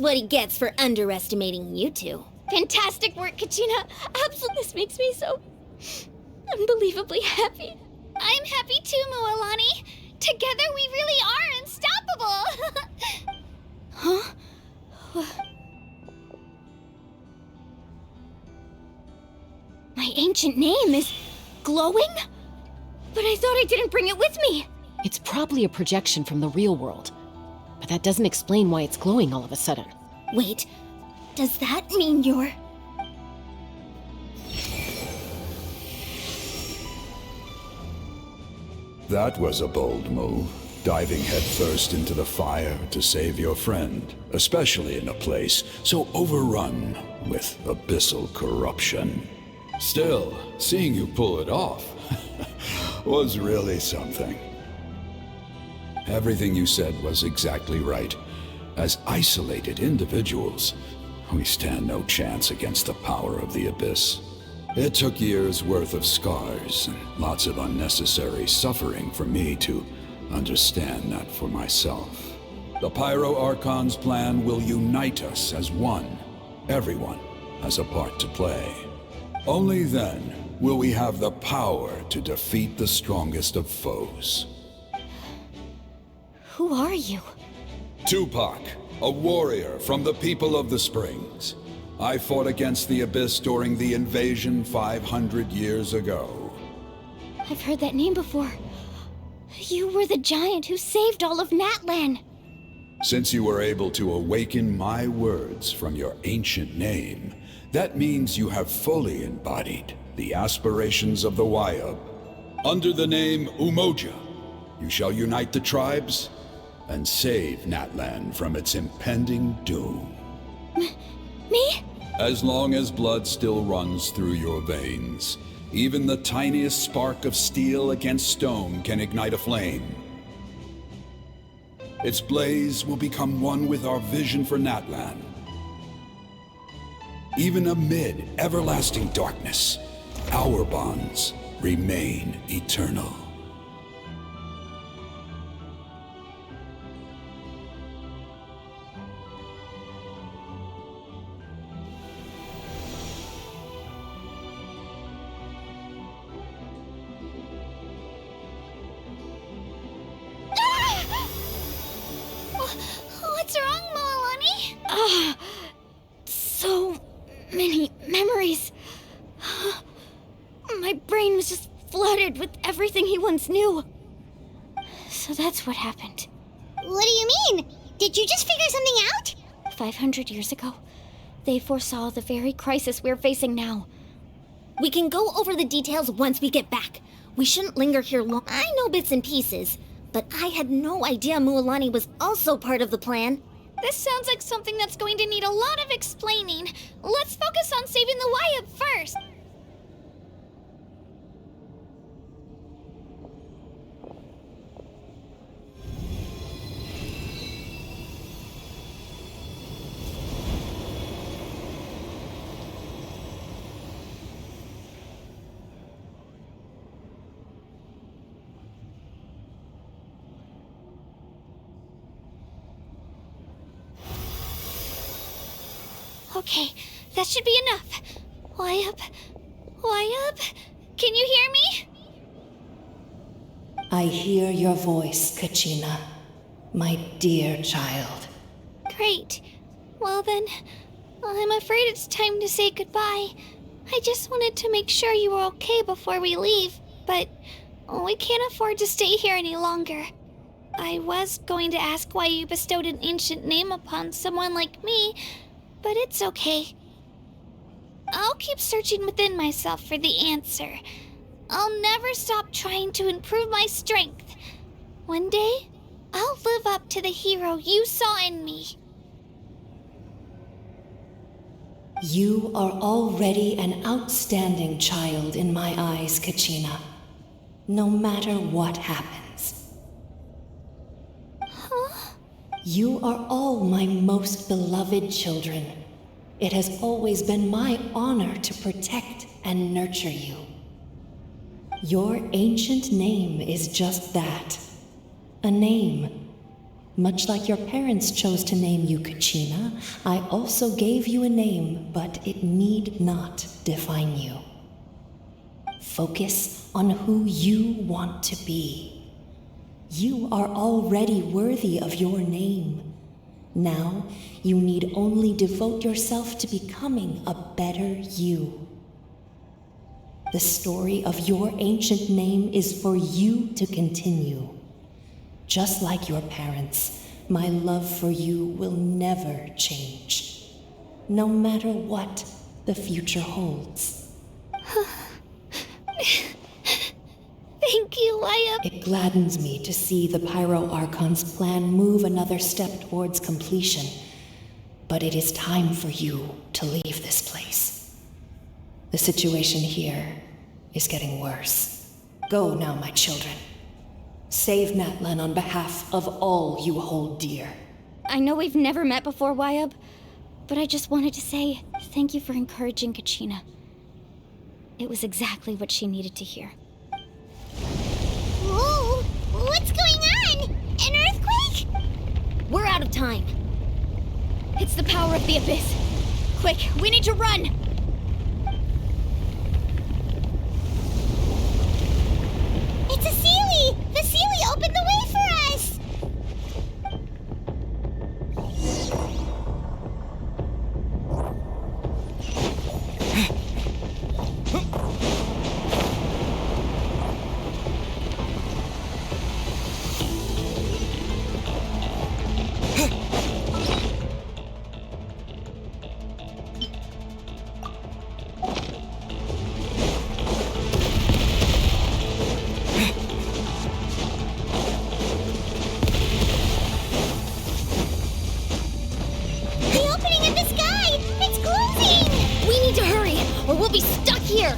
what he gets for underestimating you two. Fantastic work, Kachina. Absolutely, this makes me so unbelievably happy. I'm happy too, Mualani. Together we really are unstoppable. Huh? My ancient name is glowing? But I thought I didn't bring it with me. It's probably a projection from the real world, but that doesn't explain why it's glowing all of a sudden. Wait, does that mean you're... That was a bold move, diving headfirst into the fire to save your friend, especially in a place so overrun with abyssal corruption. Still, seeing you pull it off was really something. Everything you said was exactly right. As isolated individuals, we stand no chance against the power of the Abyss. It took years' worth of scars and lots of unnecessary suffering for me to understand that for myself. The Pyro Archon's plan will unite us as one. Everyone has a part to play. Only then will we have the power to defeat the strongest of foes. Who are you? Tupac, a warrior from the people of the Springs. I fought against the Abyss during the invasion 500 years ago. I've heard that name before. You were the giant who saved all of Natlan. Since you were able to awaken my words from your ancient name, that means you have fully embodied the aspirations of the Wayub. Under the name Umoja, you shall unite the tribes and save Natlan from its impending doom. Me? As long as blood still runs through your veins, even the tiniest spark of steel against stone can ignite a flame. Its blaze will become one with our vision for Natlan. Even amid everlasting darkness, our bonds remain eternal. What's wrong, Mualani? So many memories. My brain was just flooded with everything he once knew. So that's what happened. What do you mean? Did you just figure something out? 500 years ago, they foresaw the very crisis we're facing now. We can go over the details once we get back. We shouldn't linger here long. I know bits and pieces, but I had no idea Mualani was also part of the plan. This sounds like something that's going to need a lot of explaining. Let's focus on saving the Wayub first. Okay, that should be enough. Wayub? Can you hear me? I hear your voice, Kachina, my dear child. Great. Well then, I'm afraid it's time to say goodbye. I just wanted to make sure you were okay before we leave, but we can't afford to stay here any longer. I was going to ask why you bestowed an ancient name upon someone like me, but it's okay. I'll keep searching within myself for the answer. I'll never stop trying to improve my strength. One day, I'll live up to the hero you saw in me. You are already an outstanding child in my eyes, Kachina. No matter what happens. Huh? You are all my most beloved children. It has always been my honor to protect and nurture you. Your ancient name is just that, a name. Much like your parents chose to name you Kachina, I also gave you a name, but it need not define you. Focus on who you want to be. You are already worthy of your name. Now, you need only devote yourself to becoming a better you. The story of your ancient name is for you to continue. Just like your parents, my love for you will never change, no matter what the future holds. Thank you, Wyatt. It gladdens me to see the Pyro Archon's plan move another step towards completion, but it is time for you to leave this place. The situation here is getting worse. Go now, my children. Save Natlan on behalf of all you hold dear. I know we've never met before, Wyatt, but I just wanted to say thank you for encouraging Kachina. It was exactly what she needed to hear. Whoa! What's going on? An earthquake? We're out of time. It's the power of the Abyss. Quick, we need to run! It's a Sealy! The Sealy opened the way for us! Or we'll be stuck here!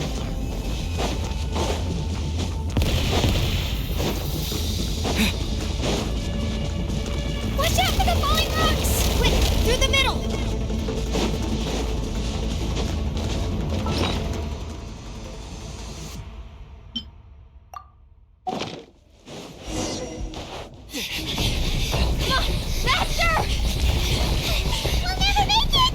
Watch out for the falling rocks! Quick, through the middle! Come on, faster! We'll never make it!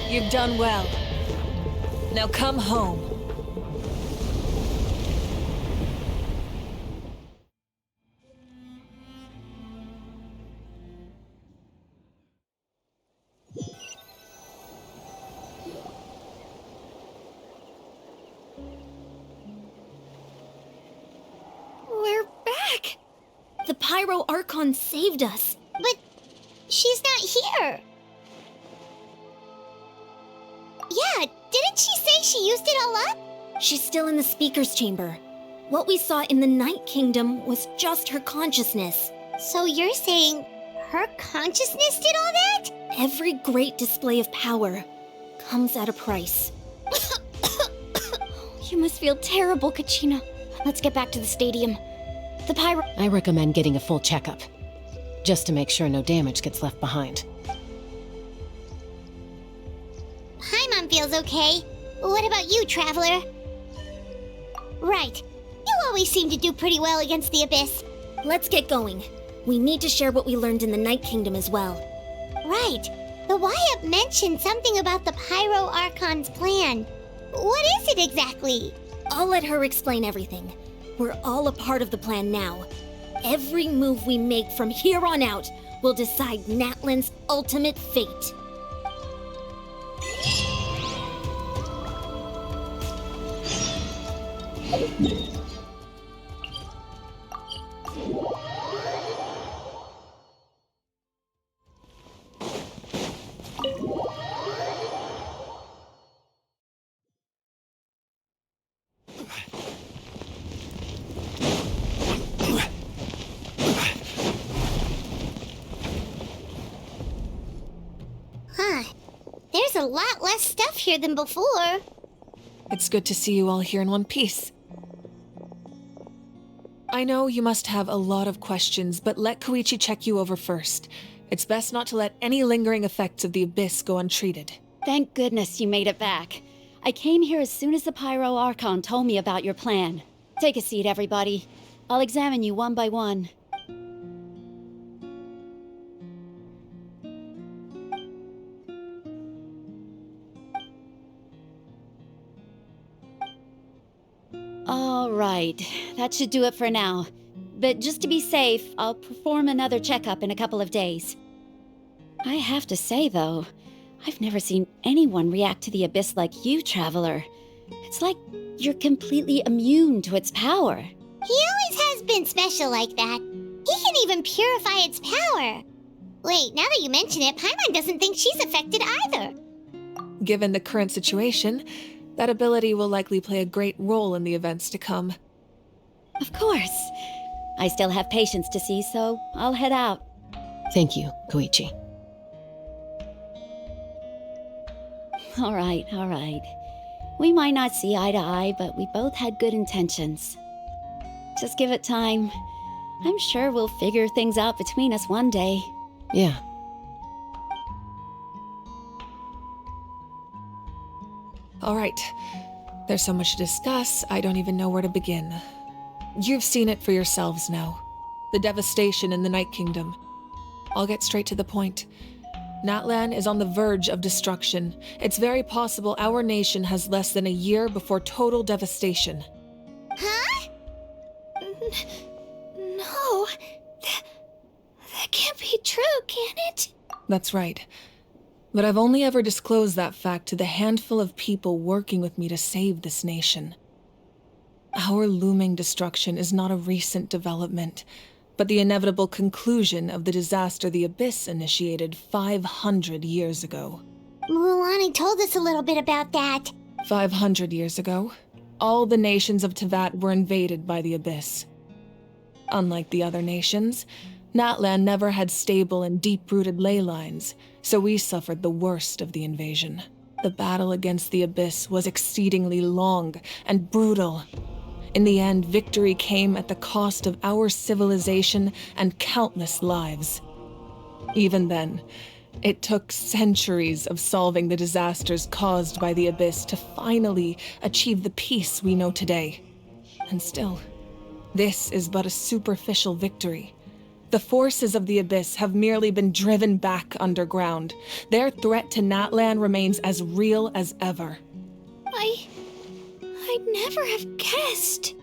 You've done well. Now come home. We're back! The Pyro Archon saved us. But she's not here. Yeah, didn't she say she used it all up? She's still in the Speaker's Chamber. What we saw in the Night Kingdom was just her consciousness. So you're saying her consciousness did all that? Every great display of power comes at a price. You must feel terrible, Kachina. Let's get back to the stadium. The Pyro... I recommend getting a full checkup, just to make sure no damage gets left behind. Paimon feels okay. What about you, Traveler? Right. You always seem to do pretty well against the Abyss. Let's get going. We need to share what we learned in the Night Kingdom as well. Right. The Wyatt mentioned something about the Pyro Archon's plan. What is it exactly? I'll let her explain everything. We're all a part of the plan now. Every move we make from here on out will decide Natlan's ultimate fate. Huh. There's a lot less stuff here than before. It's good to see you all here in one piece. I know you must have a lot of questions, but let Koichi check you over first. It's best not to let any lingering effects of the Abyss go untreated. Thank goodness you made it back. I came here as soon as the Pyro Archon told me about your plan. Take a seat, everybody. I'll examine you one by one. All right, that should do it for now. But just to be safe, I'll perform another checkup in a couple of days. I have to say, though, I've never seen anyone react to the Abyss like you, Traveler. It's like you're completely immune to its power. He always has been special like that. He can even purify its power. Wait, now that you mention it, Paimon doesn't think she's affected either. Given the current situation, that ability will likely play a great role in the events to come. Of course. I still have patients to see, so I'll head out. Thank you, Koichi. All right. We might not see eye to eye, but we both had good intentions. Just give it time. I'm sure we'll figure things out between us one day. Yeah. All right. There's so much to discuss, I don't even know where to begin. You've seen it for yourselves now. The devastation in the Night Kingdom. I'll get straight to the point. Natlan is on the verge of destruction. It's very possible our nation has less than a year before total devastation. Huh? No. That can't be true, can it? That's right. But I've only ever disclosed that fact to the handful of people working with me to save this nation. Our looming destruction is not a recent development, but the inevitable conclusion of the disaster the Abyss initiated 500 years ago. Mualani told us a little bit about that. 500 years ago, all the nations of Teyvat were invaded by the Abyss. Unlike the other nations, Natlan never had stable and deep-rooted ley lines, so we suffered the worst of the invasion. The battle against the Abyss was exceedingly long and brutal. In the end, victory came at the cost of our civilization and countless lives. Even then, it took centuries of solving the disasters caused by the Abyss to finally achieve the peace we know today. And still, this is but a superficial victory. The forces of the Abyss have merely been driven back underground. Their threat to Natlan remains as real as ever. I'd never have guessed.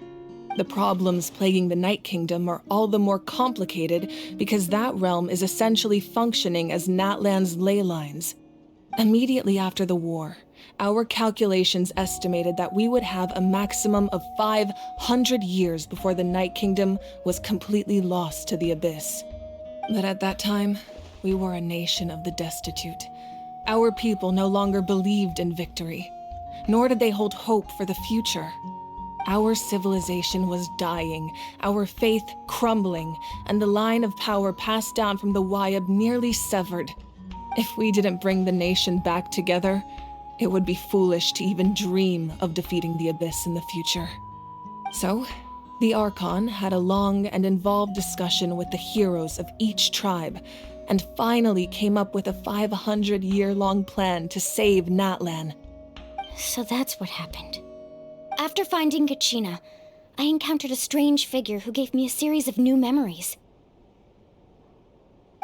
The problems plaguing the Night Kingdom are all the more complicated because that realm is essentially functioning as Natlan's ley lines. Immediately after the war, our calculations estimated that we would have a maximum of 500 years before the Night Kingdom was completely lost to the Abyss. But at that time, we were a nation of the destitute. Our people no longer believed in victory, nor did they hold hope for the future. Our civilization was dying, our faith crumbling, and the line of power passed down from the Wayab nearly severed. If we didn't bring the nation back together, it would be foolish to even dream of defeating the Abyss in the future. So, the Archon had a long and involved discussion with the heroes of each tribe, and finally came up with a 500-year-long plan to save Natlan. So that's what happened. After finding Kachina, I encountered a strange figure who gave me a series of new memories.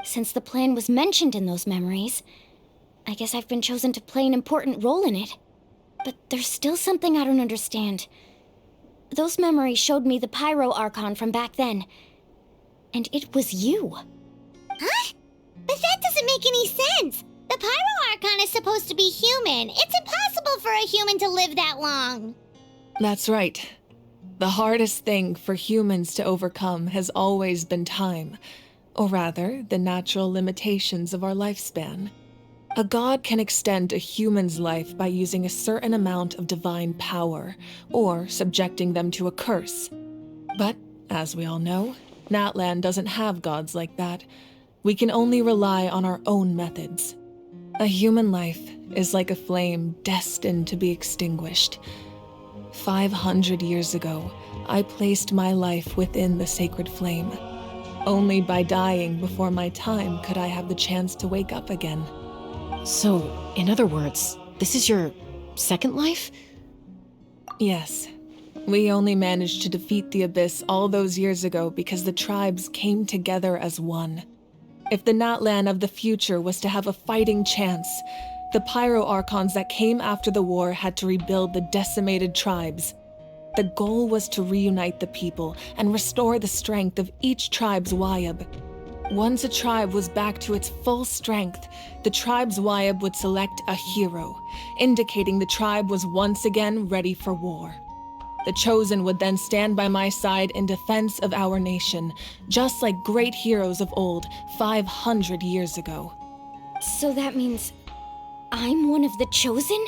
Since the plan was mentioned in those memories, I guess I've been chosen to play an important role in it. But there's still something I don't understand. those memories showed me the Pyro Archon from back then. And it was you. Huh? But that doesn't make any sense. The Pyro Archon is supposed to be human. It's impossible for a human to live that long. That's right. The hardest thing for humans to overcome has always been time, or rather, the natural limitations of our lifespan. A god can extend a human's life by using a certain amount of divine power, or subjecting them to a curse. But, as we all know, Natlan doesn't have gods like that. We can only rely on our own methods. A human life is like a flame destined to be extinguished. 500 years ago, I placed my life within the sacred flame. Only by dying before my time could I have the chance to wake up again. So, in other words, this is your second life? Yes. We only managed to defeat the Abyss all those years ago because the tribes came together as one. If the Natlan of the future was to have a fighting chance, the Pyro Archons that came after the war had to rebuild the decimated tribes. The goal was to reunite the people and restore the strength of each tribe's Wayab. Once a tribe was back to its full strength, the tribe's Wayab would select a hero, indicating the tribe was once again ready for war. The Chosen would then stand by my side in defense of our nation, just like great heroes of old, 500 years ago. So that means I'm one of the Chosen?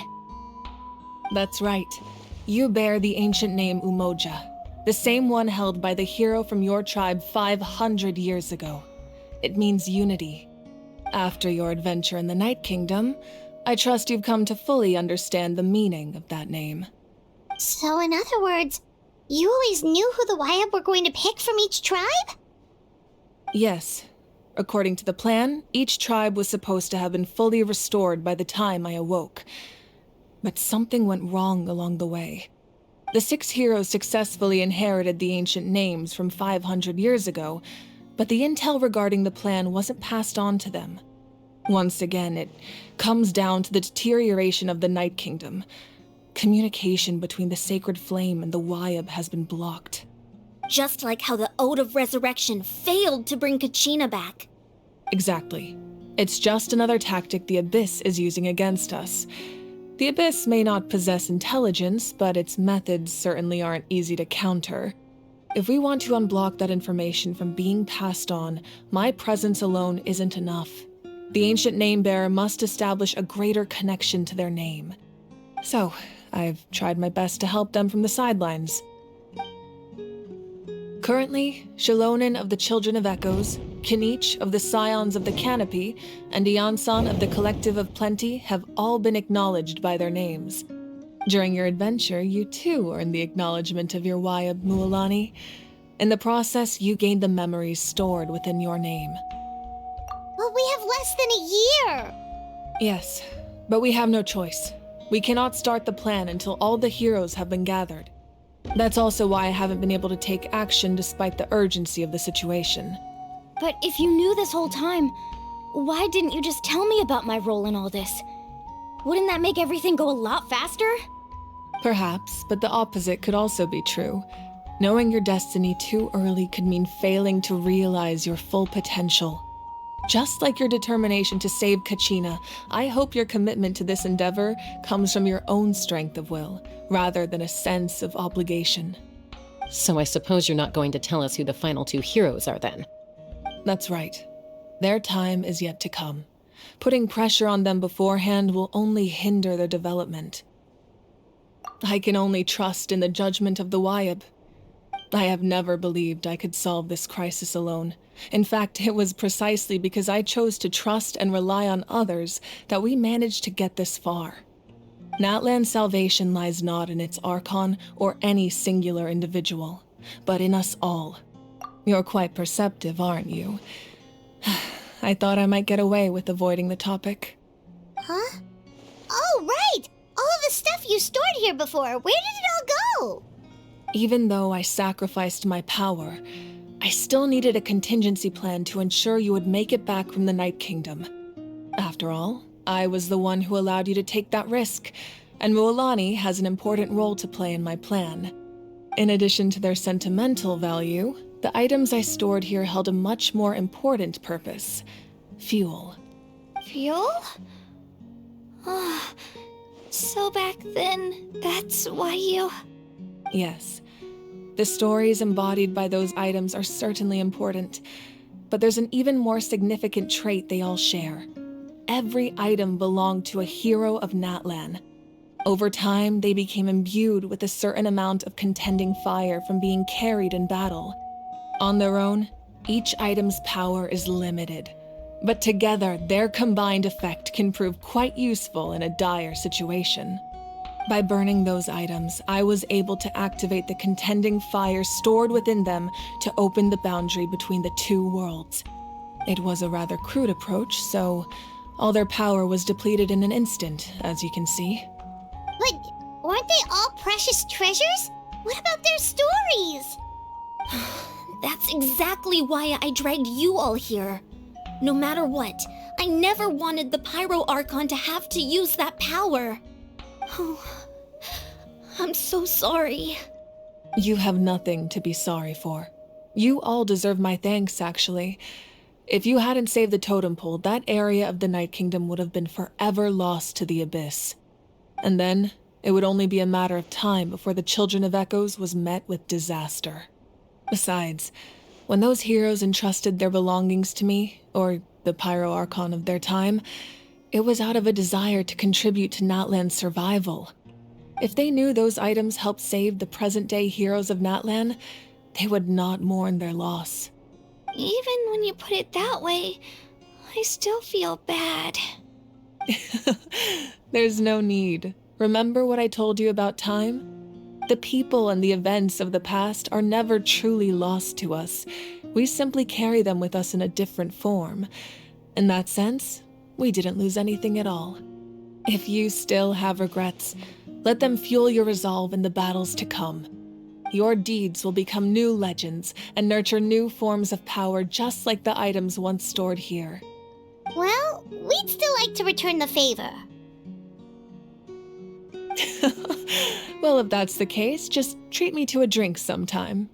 That's right. You bear the ancient name Umoja, the same one held by the hero from your tribe 500 years ago. It means unity. After your adventure in the Night Kingdom, I trust you've come to fully understand the meaning of that name. So in other words, you always knew who the Wayab were going to pick from each tribe? Yes. According to the plan, each tribe was supposed to have been fully restored by the time I awoke. But something went wrong along the way. The 6 heroes successfully inherited the ancient names from 500 years ago, but the intel regarding the plan wasn't passed on to them. Once again, it comes down to the deterioration of the Night Kingdom. Communication between the Sacred Flame and the Wayab has been blocked. Just like how the Ode of Resurrection failed to bring Kachina back. Exactly. It's just another tactic the Abyss is using against us. The Abyss may not possess intelligence, but its methods certainly aren't easy to counter. If we want to unblock that information from being passed on, my presence alone isn't enough. The ancient name-bearer must establish a greater connection to their name. So, I've tried my best to help them from the sidelines. Currently, Shilonin of the Children of Echoes, Kinich of the Scions of the Canopy, and Iansan of the Collective of Plenty have all been acknowledged by their names. During your adventure, you too earned the acknowledgement of your Wayab, Mualani. In the process, you gained the memories stored within your name. Well, we have less than a year. Yes, but we have no choice. We cannot start the plan until all the heroes have been gathered. That's also why I haven't been able to take action despite the urgency of the situation. But if you knew this whole time, why didn't you just tell me about my role in all this? Wouldn't that make everything go a lot faster? Perhaps, but the opposite could also be true. Knowing your destiny too early could mean failing to realize your full potential. Just like your determination to save Kachina, I hope your commitment to this endeavor comes from your own strength of will, rather than a sense of obligation. So I suppose you're not going to tell us who the final 2 heroes are then? That's right. Their time is yet to come. Putting pressure on them beforehand will only hinder their development. I can only trust in the judgment of the Wayab. I have never believed I could solve this crisis alone. In fact, it was precisely because I chose to trust and rely on others that we managed to get this far. Natlan's salvation lies not in its Archon or any singular individual, but in us all. You're quite perceptive, aren't you? I thought I might get away with avoiding the topic. Huh? Oh, right! All of the stuff you stored here before, where did it all go? Even though I sacrificed my power, I still needed a contingency plan to ensure you would make it back from the Night Kingdom. After all, I was the one who allowed you to take that risk, and Mualani has an important role to play in my plan. In addition to their sentimental value, the items I stored here held a much more important purpose: fuel. Fuel? Oh, so back then, that's why you... Yes, the stories embodied by those items are certainly important, but there's an even more significant trait they all share. Every item belonged to a hero of Natlan. Over time, they became imbued with a certain amount of contending fire from being carried in battle. On their own, each item's power is limited, but together, their combined effect can prove quite useful in a dire situation. By burning those items, I was able to activate the contending fire stored within them to open the boundary between the two worlds. It was a rather crude approach, so all their power was depleted in an instant, as you can see. But weren't they all precious treasures? What about their stories? That's exactly why I dragged you all here. No matter what, I never wanted the Pyro Archon to have to use that power. Oh, I'm so sorry. You have nothing to be sorry for. You all deserve my thanks, actually. If you hadn't saved the totem pole, that area of the Night Kingdom would have been forever lost to the Abyss. And then, it would only be a matter of time before the Children of Echoes was met with disaster. Besides, when those heroes entrusted their belongings to me, or the Pyro Archon of their time, it was out of a desire to contribute to Natlan's survival. If they knew those items helped save the present-day heroes of Natlan, they would not mourn their loss. Even when you put it that way, I still feel bad. There's no need. Remember what I told you about time? The people and the events of the past are never truly lost to us. We simply carry them with us in a different form. In that sense, we didn't lose anything at all. If you still have regrets, let them fuel your resolve in the battles to come. Your deeds will become new legends and nurture new forms of power just like the items once stored here. Well, we'd still like to return the favor. Well, if that's the case, just treat me to a drink sometime.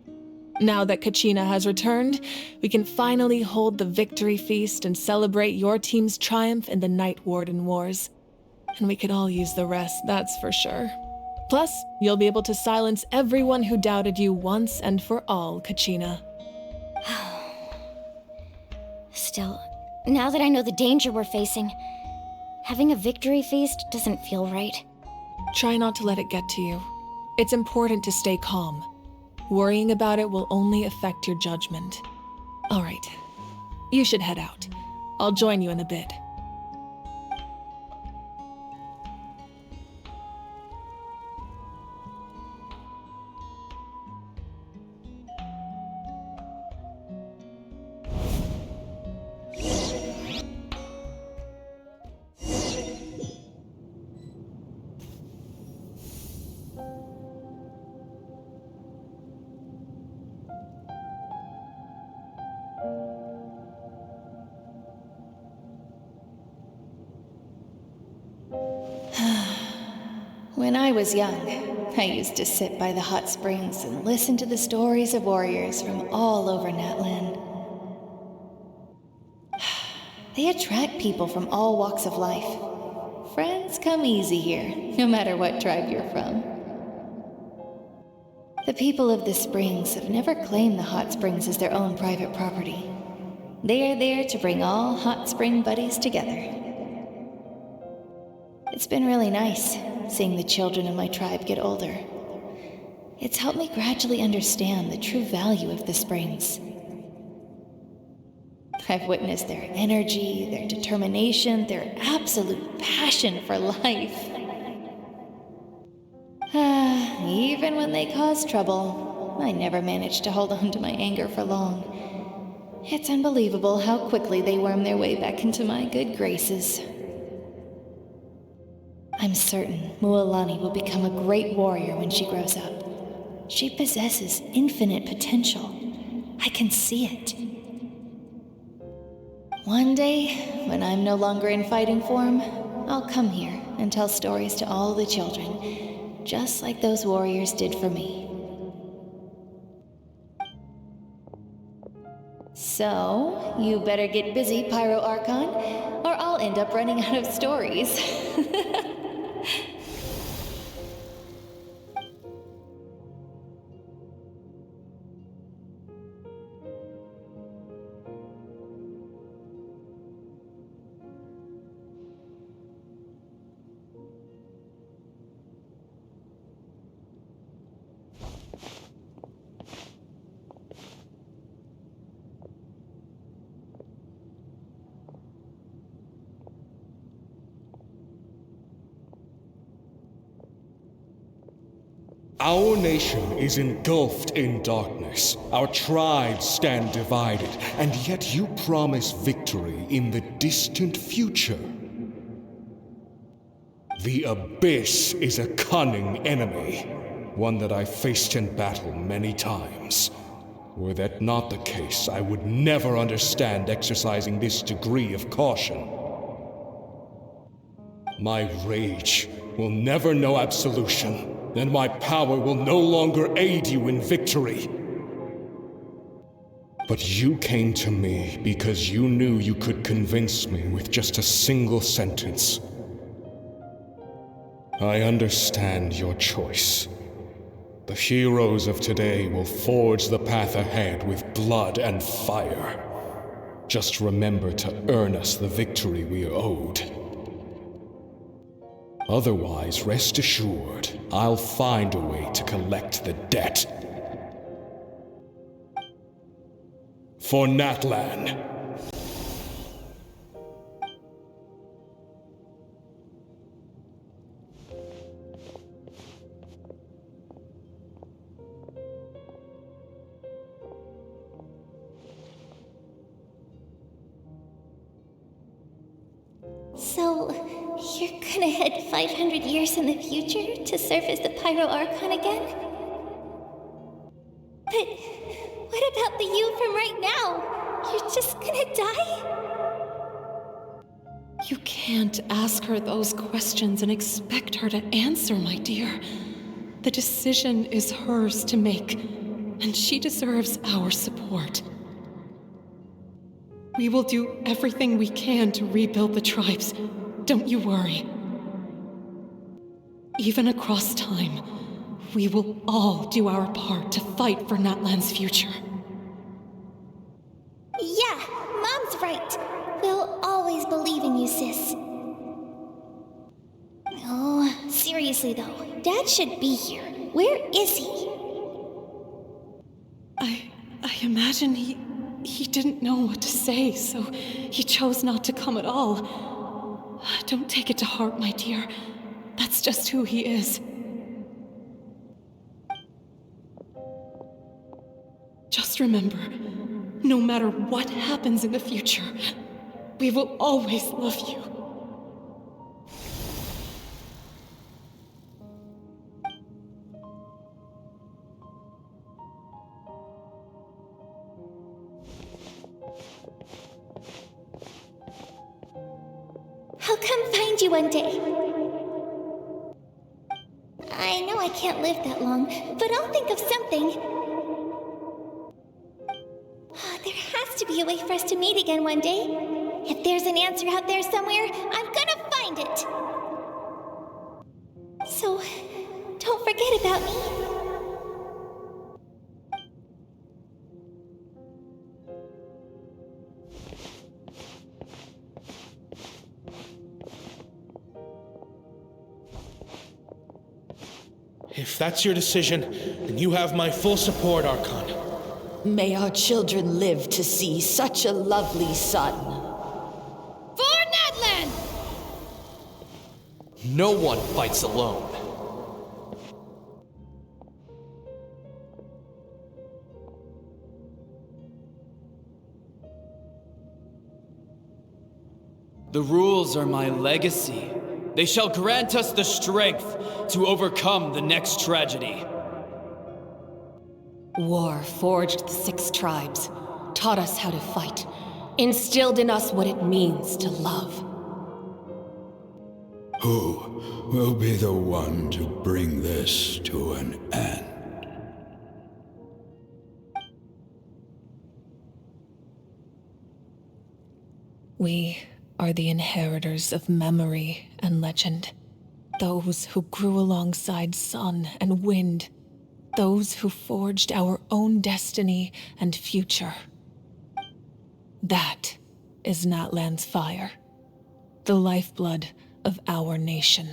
Now that Kachina has returned, we can finally hold the victory feast and celebrate your team's triumph in the Night Warden Wars. And we could all use the rest, that's for sure. Plus, you'll be able to silence everyone who doubted you once and for all, Kachina. Still, now that I know the danger we're facing, having a victory feast doesn't feel right. Try not to let it get to you. It's important to stay calm. Worrying about it will only affect your judgment. All right, you should head out. I'll join you in a bit. When I was young, I used to sit by the hot springs and listen to the stories of warriors from all over Natlan. They attract people from all walks of life. Friends come easy here, no matter what tribe you're from. The people of the springs have never claimed the hot springs as their own private property. They are there to bring all hot spring buddies together. It's been really nice seeing the children of my tribe get older. It's helped me gradually understand the true value of the springs. I've witnessed their energy, their determination, their absolute passion for life. Even when they cause trouble, I never managed to hold on to my anger for long. It's unbelievable how quickly they worm their way back into my good graces. I'm certain Mualani will become a great warrior when she grows up. She possesses infinite potential. I can see it. One day, when I'm no longer in fighting form, I'll come here and tell stories to all the children, just like those warriors did for me. So, you better get busy, Pyro Archon, or I'll end up running out of stories. Our nation is engulfed in darkness. Our tribes stand divided, and yet you promise victory in the distant future. The Abyss is a cunning enemy, one that I've faced in battle many times. Were that not the case, I would never understand exercising this degree of caution. My rage will never know absolution, and my power will no longer aid you in victory. But you came to me because you knew you could convince me with just a single sentence. I understand your choice. The heroes of today will forge the path ahead with blood and fire. Just remember to earn us the victory we are owed. Otherwise, rest assured, I'll find a way to collect the debt. For Natlan. So, you're gonna head 500 years in the future to serve as the Pyro Archon again? But what about the you from right now? You're just gonna die? You can't ask her those questions and expect her to answer, my dear. The decision is hers to make, and she deserves our support. We will do everything we can to rebuild the tribes. Don't you worry. Even across time, we will all do our part to fight for Natlan's future. Yeah, Mom's right. We'll always believe in you, sis. Oh, seriously though, Dad should be here. Where is he? I imagine he didn't know what to say, so he chose not to come at all. Don't take it to heart, my dear. That's just who he is. Just remember, no matter what happens in the future, we will always love you. I'll come find you one day. I know I can't live that long, but I'll think of something. There has to be a way for us to meet again one day. If there's an answer out there somewhere, I'm gonna find it. So, don't forget about me. If that's your decision, then you have my full support, Archon. May our children live to see such a lovely son. For Natlan! No one fights alone. The rules are my legacy. They shall grant us the strength to overcome the next tragedy. War forged the 6 tribes, taught us how to fight, instilled in us what it means to love. Who will be the one to bring this to an end? We are the inheritors of memory and legend. Those who grew alongside sun and wind. Those who forged our own destiny and future. That is Natlan's fire. The lifeblood of our nation.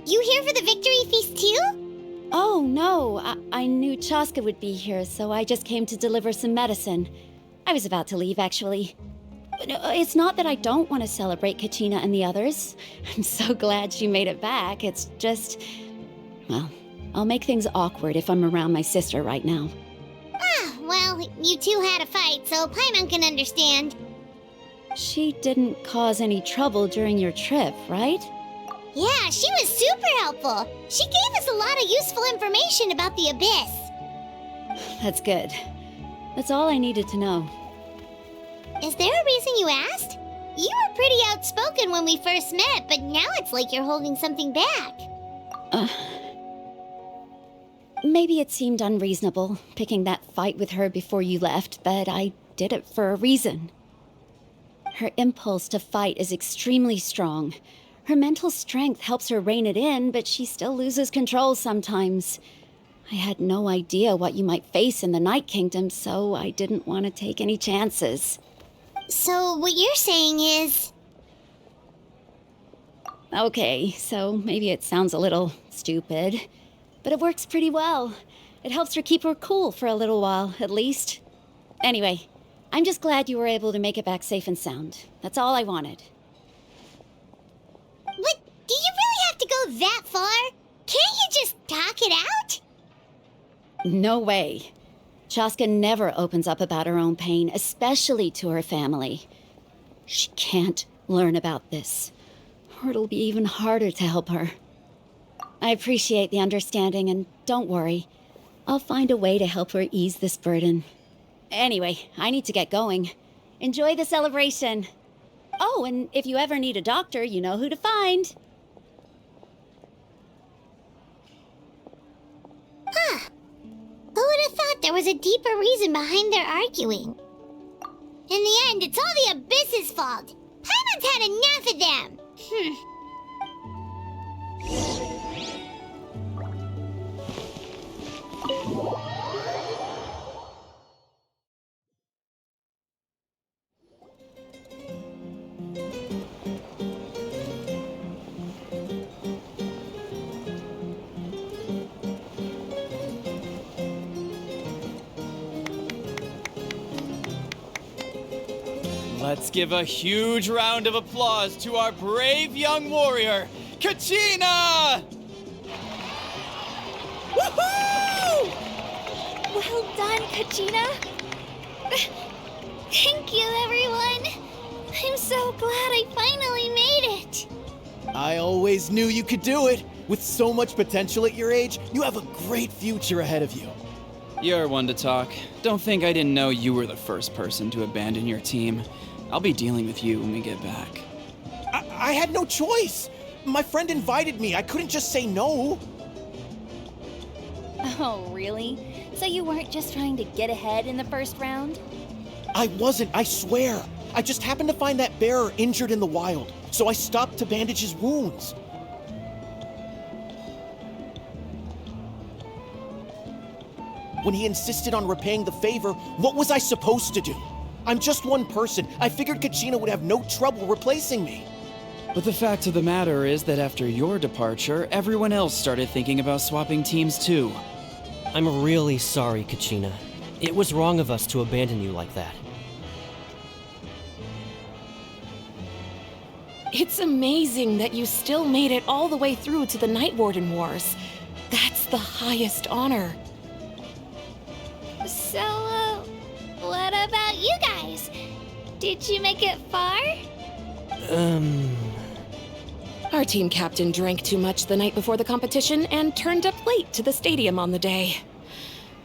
You here for the victory feast too? Oh, no. I knew Chaska would be here, so I just came to deliver some medicine. I was about to leave, actually. It's not that I don't want to celebrate Kachina and the others. I'm so glad she made it back. It's just... well, I'll make things awkward if I'm around my sister right now. Ah, well, you two had a fight, so Paimon can understand. She didn't cause any trouble during your trip, right? Yeah, she was super helpful. She gave us a lot of useful information about the Abyss. That's good. That's all I needed to know. Is there a reason you asked? You were pretty outspoken when we first met, but now it's like you're holding something back. Maybe it seemed unreasonable, picking that fight with her before you left, but I did it for a reason. Her impulse to fight is extremely strong. Her mental strength helps her rein it in, but she still loses control sometimes. I had no idea what you might face in the Night Kingdom, so I didn't want to take any chances. So what you're saying is... Okay, so maybe it sounds a little stupid, but it works pretty well. It helps her keep her cool for a little while, at least. Anyway, I'm just glad you were able to make it back safe and sound. That's all I wanted. But do you really have to go that far? Can't you just talk it out? No way. Chaska never opens up about her own pain, especially to her family. She can't learn about this, or it'll be even harder to help her. I appreciate the understanding, and don't worry. I'll find a way to help her ease this burden. Anyway, I need to get going. Enjoy the celebration. Oh, and if you ever need a doctor, you know who to find. Huh. Who would have thought there was a deeper reason behind their arguing? In the end, it's all the Abyss's fault. Paimon's had enough of them. Let's give a huge round of applause to our brave young warrior, Kachina! Woohoo! Well done, Kachina. Thank you, everyone. I'm so glad I finally made it. I always knew you could do it. With so much potential at your age, you have a great future ahead of you. You're one to talk. Don't think I didn't know you were the first person to abandon your team. I'll be dealing with you when we get back. I had no choice. My friend invited me. I couldn't just say no. Oh, really? So you weren't just trying to get ahead in the first round? I wasn't, I swear. I just happened to find that bearer injured in the wild, so I stopped to bandage his wounds. When he insisted on repaying the favor, what was I supposed to do? I'm just one person. I figured Kachina would have no trouble replacing me. But the fact of the matter is that after your departure, everyone else started thinking about swapping teams too. I'm really sorry, Kachina. It was wrong of us to abandon you like that. It's amazing that you still made it all the way through to the Night Warden Wars. That's the highest honor. So, what about you guys? Did you make it far? Our team captain drank too much the night before the competition and turned up late to the stadium on the day.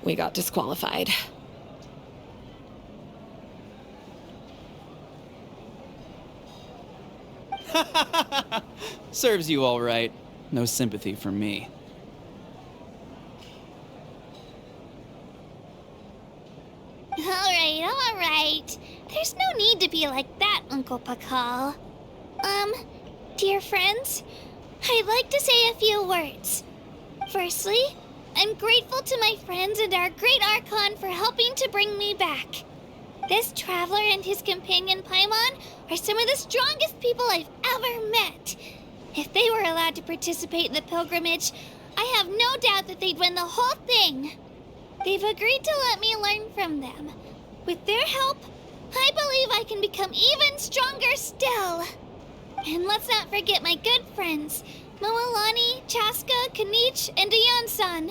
We got disqualified. Serves you all right. No sympathy from me. All right. There's no need to be like that, Uncle Pakal. Dear friends, I'd like to say a few words. Firstly, I'm grateful to my friends and our great Archon for helping to bring me back. This traveler and his companion Paimon are some of the strongest people I've ever met. If they were allowed to participate in the pilgrimage, I have no doubt that they'd win the whole thing. They've agreed to let me learn from them. With their help, I believe I can become even stronger still. And let's not forget my good friends, Moalani, Chaska, Kanich, and Ayan-san.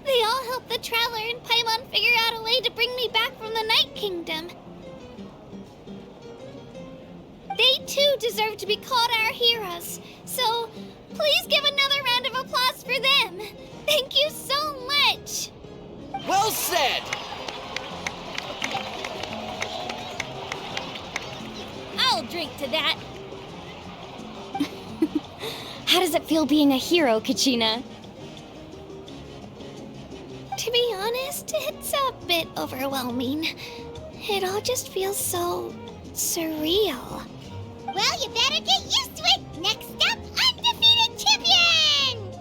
They all helped the Traveler and Paimon figure out a way to bring me back from the Night Kingdom. They too deserve to be called our heroes, so please give another round of applause for them. Thank you so much. Well said! I'll drink to that. How does it feel being a hero, Kachina? To be honest, it's a bit overwhelming. It all just feels so surreal. Well, you better get used to it. Next up, undefeated champion!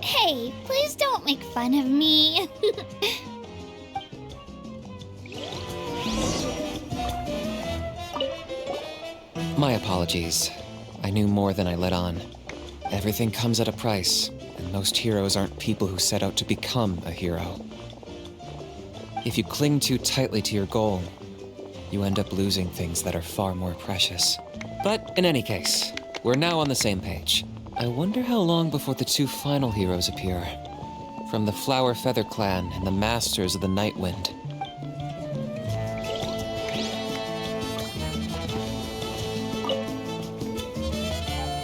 Hey, please don't make fun of me. My apologies. I knew more than I let on. Everything comes at a price, and most heroes aren't people who set out to become a hero. If you cling too tightly to your goal, you end up losing things that are far more precious. But in any case, we're now on the same page. I wonder how long before the two final heroes appear. From the Flower Feather Clan and the Masters of the Night Wind.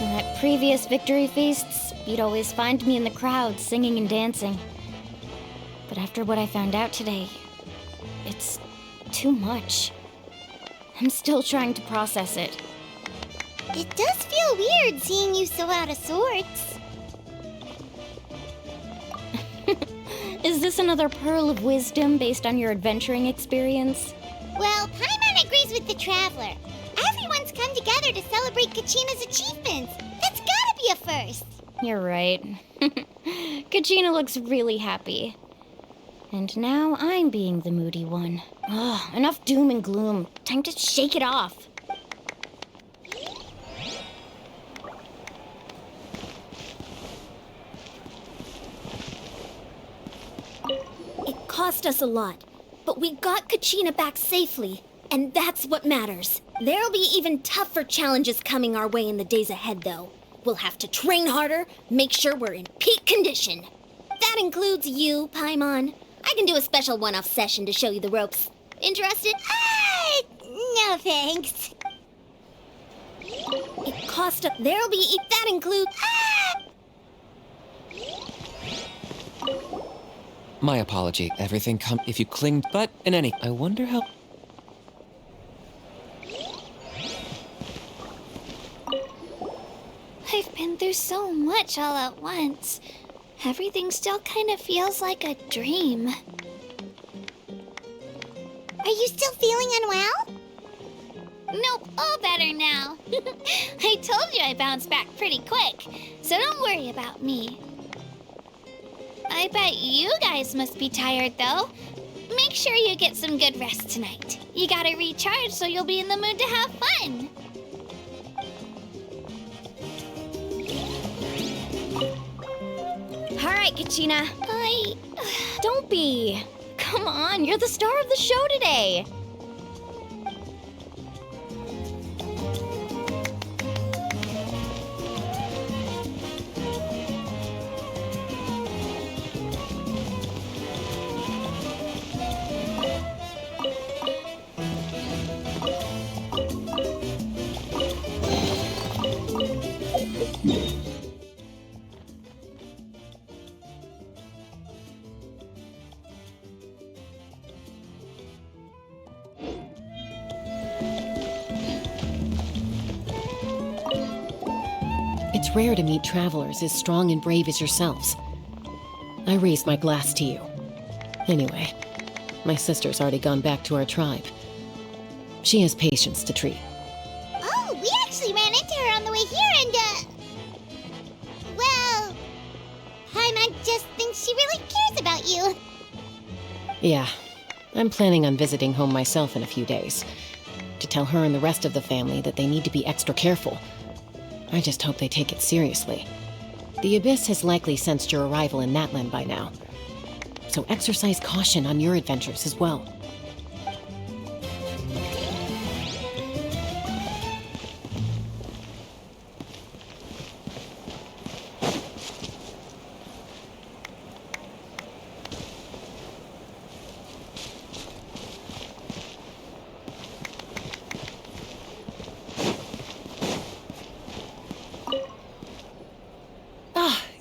At previous victory feasts, you'd always find me in the crowd singing and dancing. But after what I found out today, it's too much. I'm still trying to process it. It does feel weird seeing you so out of sorts. Is this another pearl of wisdom based on your adventuring experience? Well, Paimon agrees with the Traveler. Everyone's come together to celebrate Kachina's achievements. That's gotta be a first. You're right. Kachina looks really happy. And now I'm being the moody one. Ugh, enough doom and gloom. Time to shake it off. It cost us a lot, but we got Kachina back safely, and that's what matters. There'll be even tougher challenges coming our way in the days ahead, though. We'll have to train harder, make sure we're in peak condition. That includes you, Paimon. I can do a special one-off session to show you the ropes. Interested? No thanks. It cost us. There'll be. That includes. My apology. Everything come if you cling, but in any, I wonder how. I've been through so much all at once. Everything still kind of feels like a dream. Are you still feeling unwell? Nope, all better now. I told you I bounced back pretty quick, so don't worry about me. I bet you guys must be tired, though. Make sure you get some good rest tonight. You gotta recharge so you'll be in the mood to have fun. All right, Kachina. Don't be. Come on, you're the star of the show today. It's rare to meet travelers as strong and brave as yourselves. I raise my glass to you. Anyway, my sister's already gone back to our tribe. She has patients to treat. Oh, we actually ran into her on the way here and, well, Paimon just thinks she really cares about you. Yeah, I'm planning on visiting home myself in a few days, to tell her and the rest of the family that they need to be extra careful. I just hope they take it seriously. The Abyss has likely sensed your arrival in Natlan by now, so exercise caution on your adventures as well.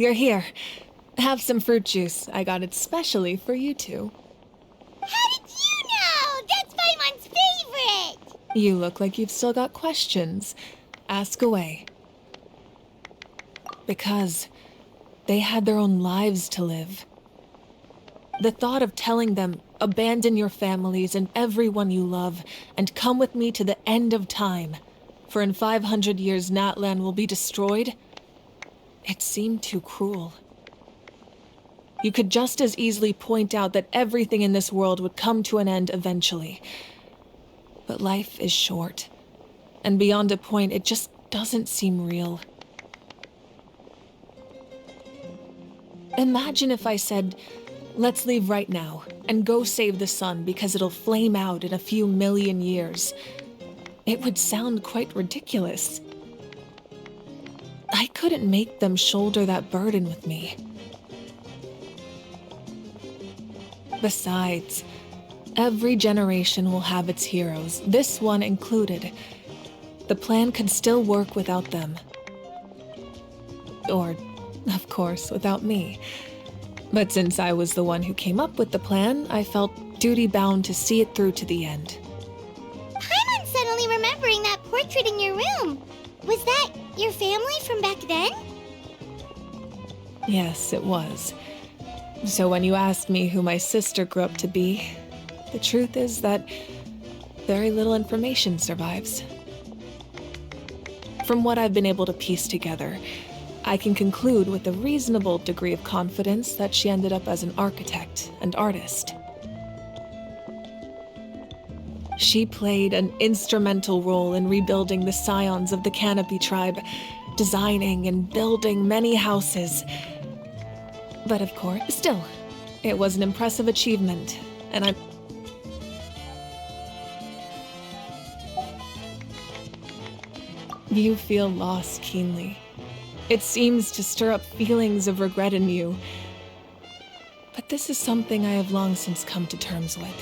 You're here. Have some fruit juice. I got it specially for you two. How did you know? That's Paimon's favorite! You look like you've still got questions. Ask away. Because they had their own lives to live. The thought of telling them, abandon your families and everyone you love, and come with me to the end of time, for in 500 years Natlan will be destroyed, it seemed too cruel. You could just as easily point out that everything in this world would come to an end eventually. But life is short, and beyond a point, it just doesn't seem real. Imagine if I said, let's leave right now, and go save the sun because it'll flame out in a few million years. It would sound quite ridiculous. I couldn't make them shoulder that burden with me. Besides, every generation will have its heroes, this one included. The plan could still work without them. Or, of course, without me. But since I was the one who came up with the plan, I felt duty-bound to see it through to the end. Paimon's suddenly remembering that portrait in your room. Was that your family from back then? Yes, it was. So when you asked me who my sister grew up to be, the truth is that very little information survives. From what I've been able to piece together, I can conclude with a reasonable degree of confidence that she ended up as an architect and artist. She played an instrumental role in rebuilding the scions of the Canopy tribe, designing and building many houses. But of course, still, it was an impressive achievement, and I'm... You feel loss keenly. It seems to stir up feelings of regret in you. But this is something I have long since come to terms with.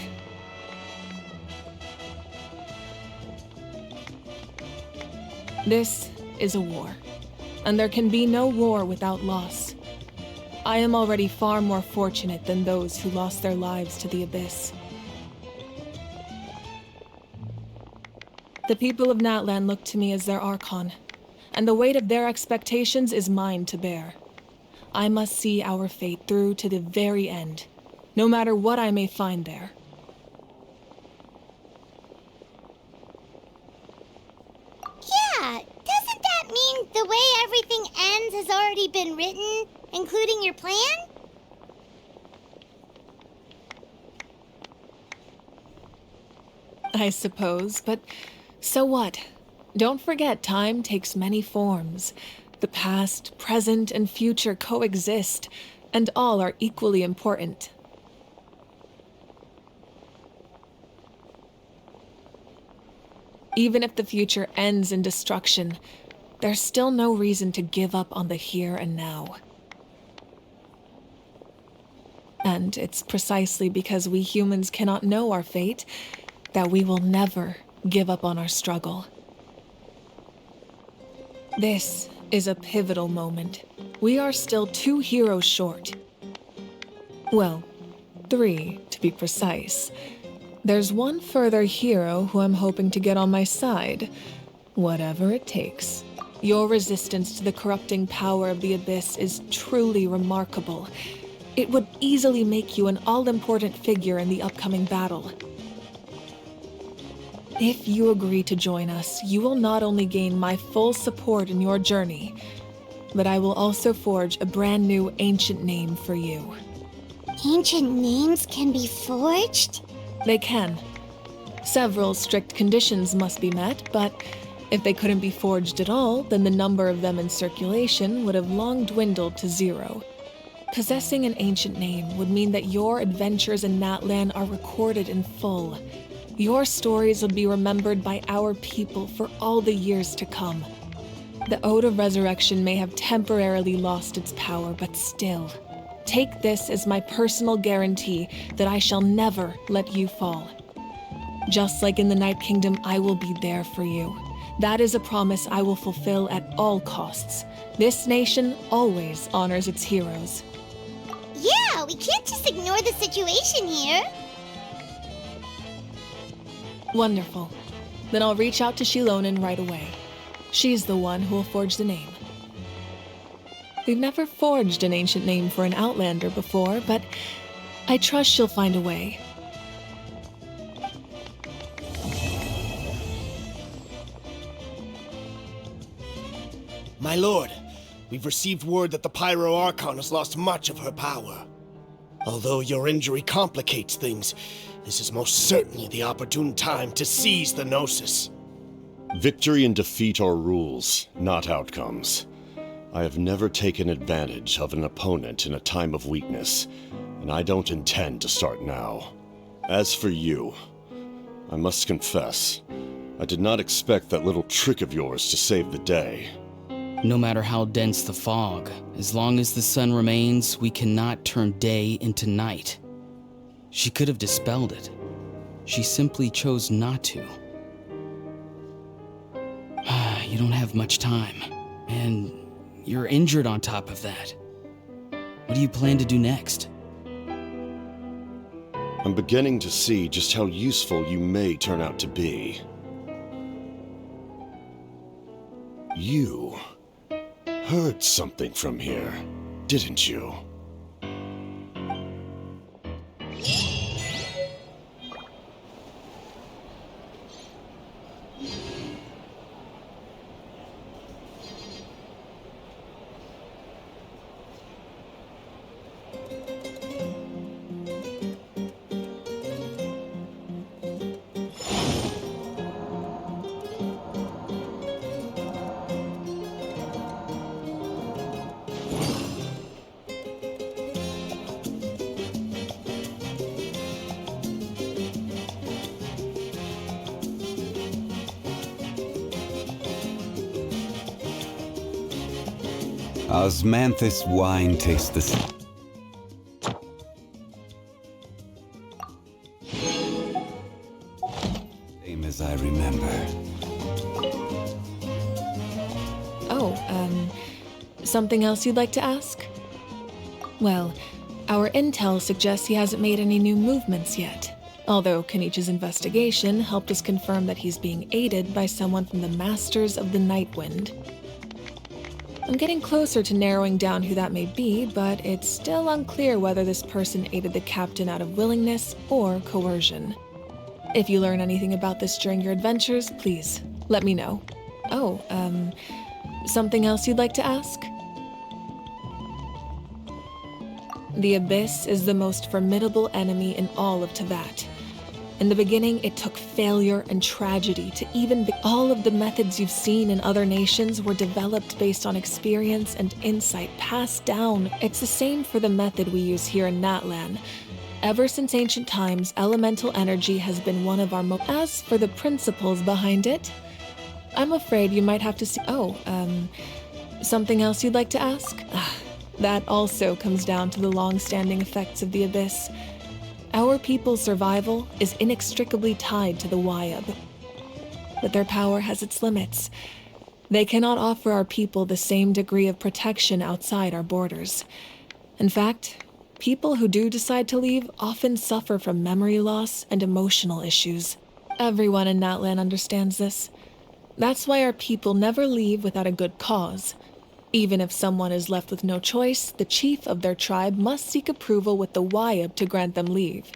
This is a war, and there can be no war without loss. I am already far more fortunate than those who lost their lives to the Abyss. The people of Natlan look to me as their Archon, and the weight of their expectations is mine to bear. I must see our fate through to the very end, no matter what I may find there. Yeah, doesn't that mean the way everything ends has already been written, including your plan? I suppose, but so what? Don't forget, time takes many forms. The past, present, and future coexist, and all are equally important. Even if the future ends in destruction, there's still no reason to give up on the here and now. And it's precisely because we humans cannot know our fate that we will never give up on our struggle. This is a pivotal moment. We are still 2 heroes short. Well, 3 to be precise. There's one further hero who I'm hoping to get on my side, Whatever it takes. Your resistance to the corrupting power of the Abyss is truly remarkable. It would easily make you an all-important figure in the upcoming battle. If you agree to join us, you will not only gain my full support in your journey, but I will also forge a brand new ancient name for you. Ancient names can be forged? They can. Several strict conditions must be met, but if they couldn't be forged at all, then the number of them in circulation would have long dwindled to 0. Possessing an ancient name would mean that your adventures in Natlan are recorded in full. Your stories would be remembered by our people for all the years to come. The Ode of Resurrection may have temporarily lost its power, but still, take this as my personal guarantee that I shall never let you fall. Just like in the Night Kingdom, I will be there for you. That is a promise I will fulfill at all costs. This nation always honors its heroes. Yeah, we can't just ignore the situation here. Wonderful. Then I'll reach out to Shilonen right away. She's the one who will forge the name. We've never forged an ancient name for an Outlander before, but I trust she'll find a way. My lord, we've received word that the Pyro Archon has lost much of her power. Although your injury complicates things, this is most certainly the opportune time to seize the Gnosis. Victory and defeat are rules, not outcomes. I have never taken advantage of an opponent in a time of weakness, and I don't intend to start now. As for you, I must confess, I did not expect that little trick of yours to save the day. No matter how dense the fog, as long as the sun remains, we cannot turn day into night. She could have dispelled it. She simply chose not to. You don't have much time, and you're injured on top of that. What do you plan to do next? I'm beginning to see just how useful you may turn out to be. You heard something from here, didn't you? Osmanthus wine tastes the same. Same as I remember. Something else you'd like to ask? Well, our intel suggests he hasn't made any new movements yet. Although Kenichi's investigation helped us confirm that he's being aided by someone from the Masters of the Nightwind. I'm getting closer to narrowing down who that may be, but it's still unclear whether this person aided the captain out of willingness or coercion. If you learn anything about this during your adventures, please let me know. Something else you'd like to ask? The Abyss is the most formidable enemy in all of Teyvat. In the beginning, it took failure and tragedy to even be. All of the methods you've seen in other nations were developed based on experience and insight passed down. It's the same for the method we use here in Natlan. Ever since ancient times, elemental energy has been one of our As for the principles behind it, I'm afraid you might have to see. Something else you'd like to ask? That also comes down to the long-standing effects of the Abyss. Our people's survival is inextricably tied to the Wyab. But their power has its limits. They cannot offer our people the same degree of protection outside our borders. In fact, people who do decide to leave often suffer from memory loss and emotional issues. Everyone in Natlan understands this. That's why our people never leave without a good cause. Even if someone is left with no choice, the chief of their tribe must seek approval with the Wyab to grant them leave.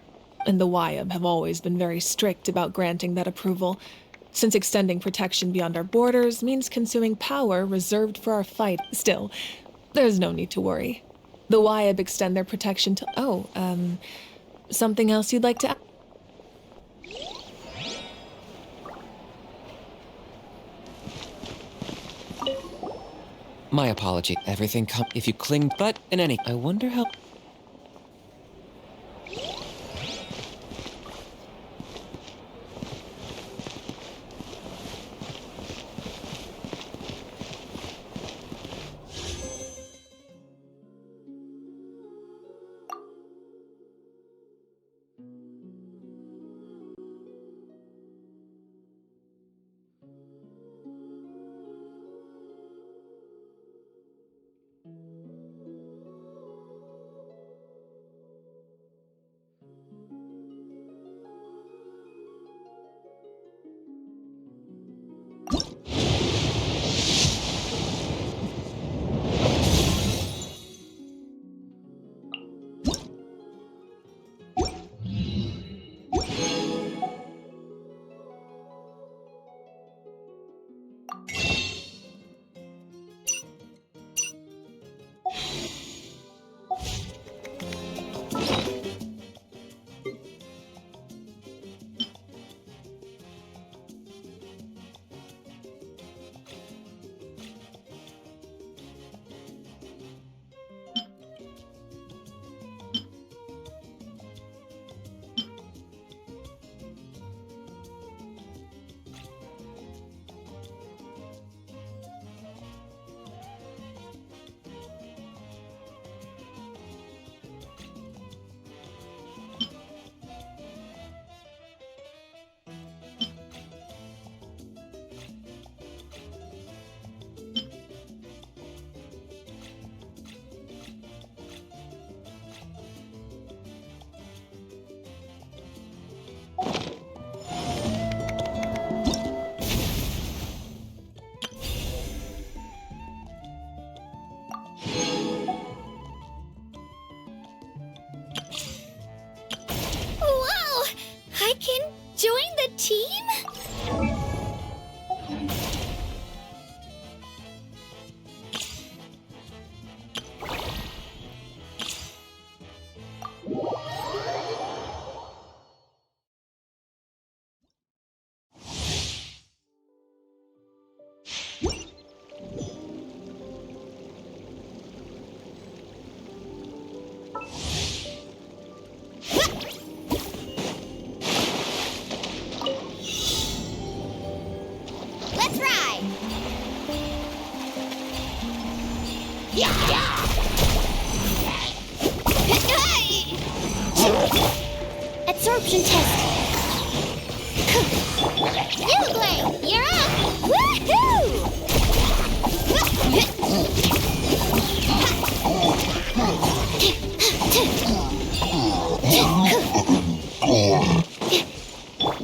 And the Wyab have always been very strict about granting that approval, since extending protection beyond our borders means consuming power reserved for our fight. Still, there's no need to worry. The Wyab extend their protection to... something else you'd like to add? My apology. Everything if you cling, but in any... I wonder how... Wow! I can join the team? Let's ride! Absorption test! Uglay, you're up! Woohoo!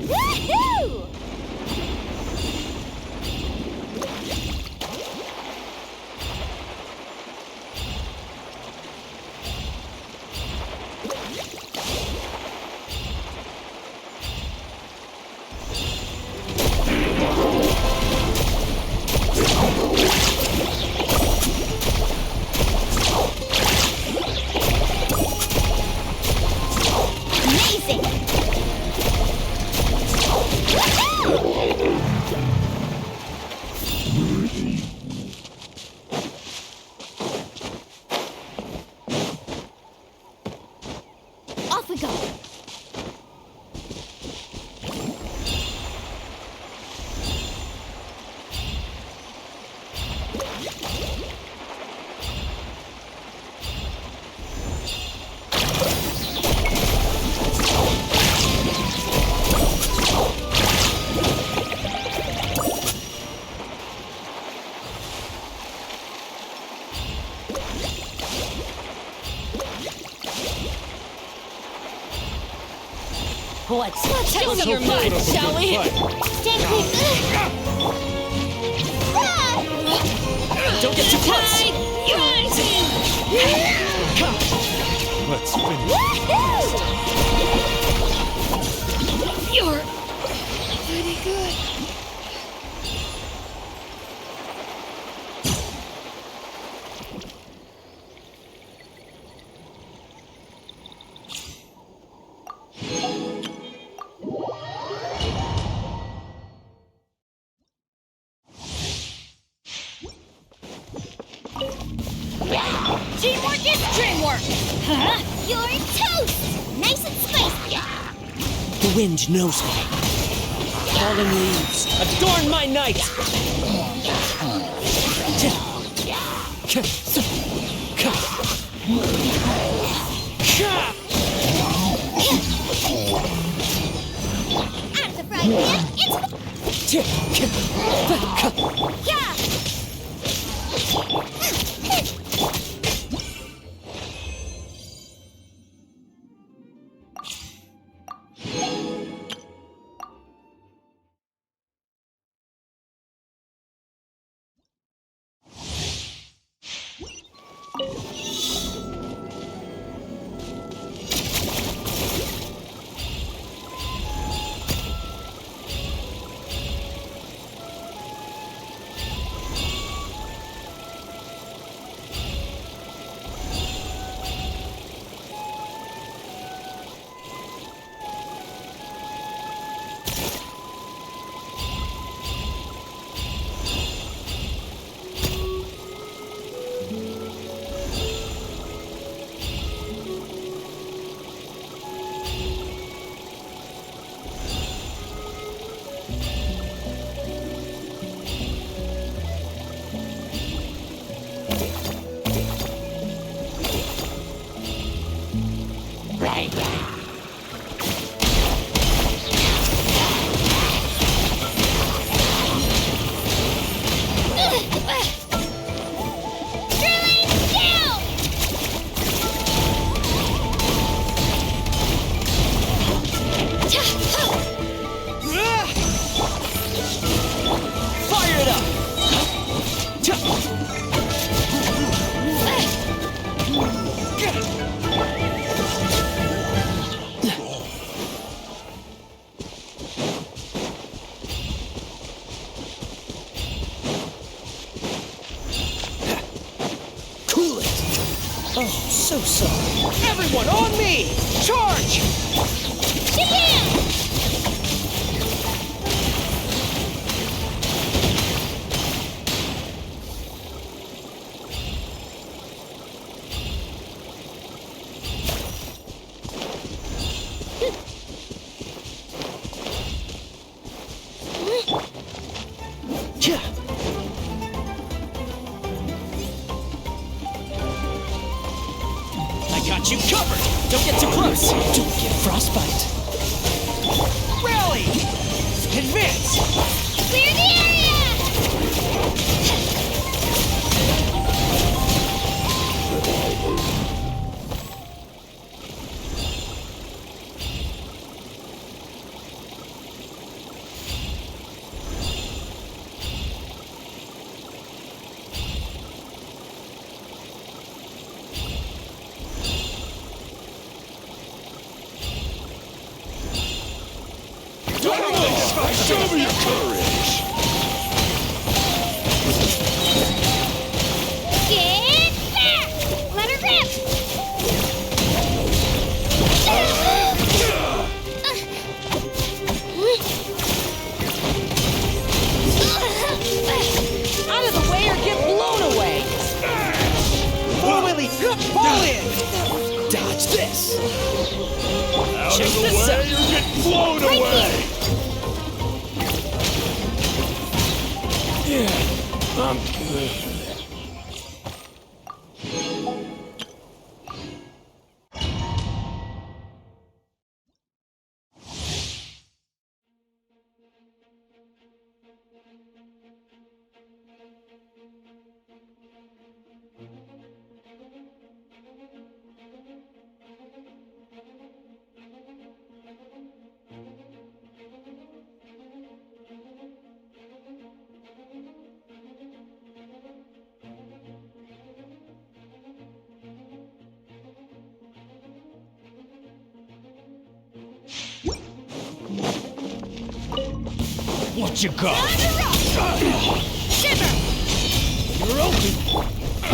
Woohoo! Amazing! Off we go! Let's test your might, shall we? Stand clear! Don't get too close! Let's finish. You're pretty good. Teamwork is dreamwork! Huh? You're toast! Nice and spicy! The wind knows me. Falling leaves adorn my night! Out of the frying pan, yeah! Oh, so sorry. Everyone on me! Charge! Got you covered! Don't get too close! Don't get frostbite! Rally! Advance! Clear the area! Show me your courage! Get back! Let her rip! Out of the way or get blown away! Willy, fall in! Dodge this! Out of the way or get blown away! Yeah, I'm good. What you got? Shiver! You're open!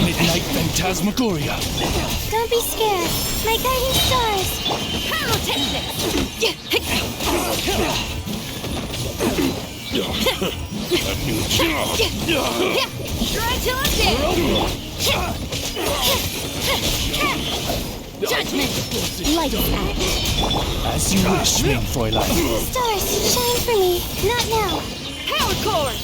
Midnight Phantasmagoria! Don't be scared. My guiding stars. Pyrotechnic! A new job! Try till I'm dead! Judgment! Light it out. As you wish, mein Fräulein. Stars, shine for me. Not now. Power core!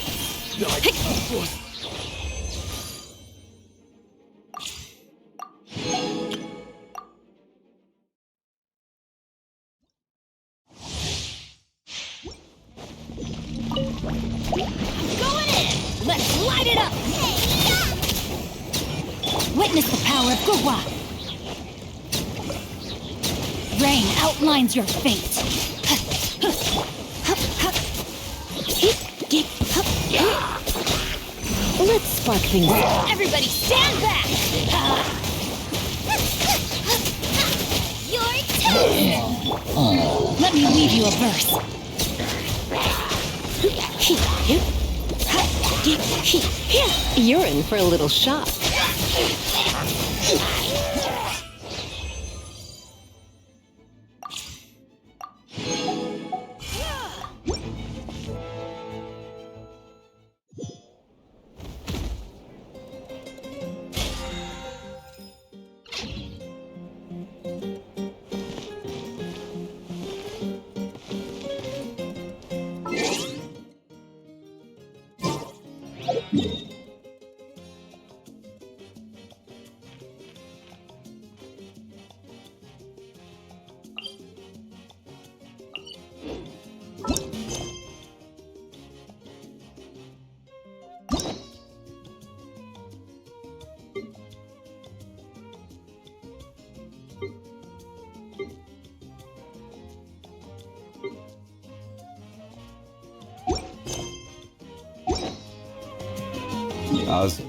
Going in! Let's light it up! Witness the power of Gurwa! Rain outlines your fate! Let's spark things up. Everybody stand back! Your turn! Let me leave you a verse. You're in for a little shock. As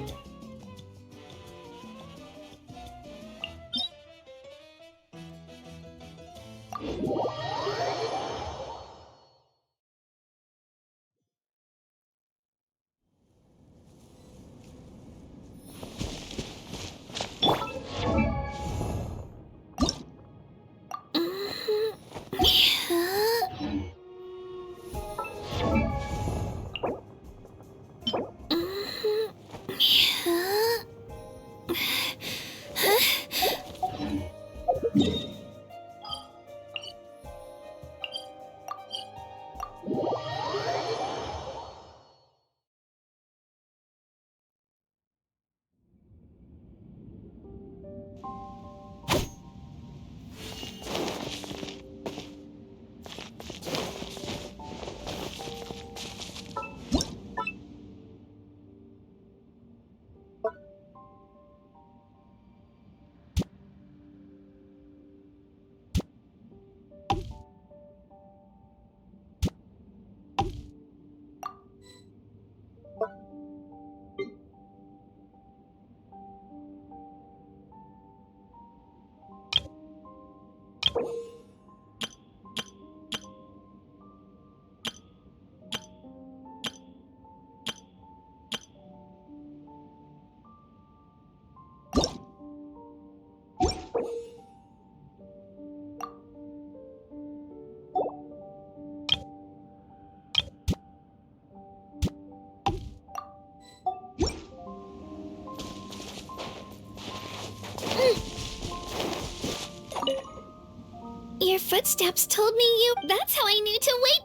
Your footsteps told me you... That's how I knew to wait.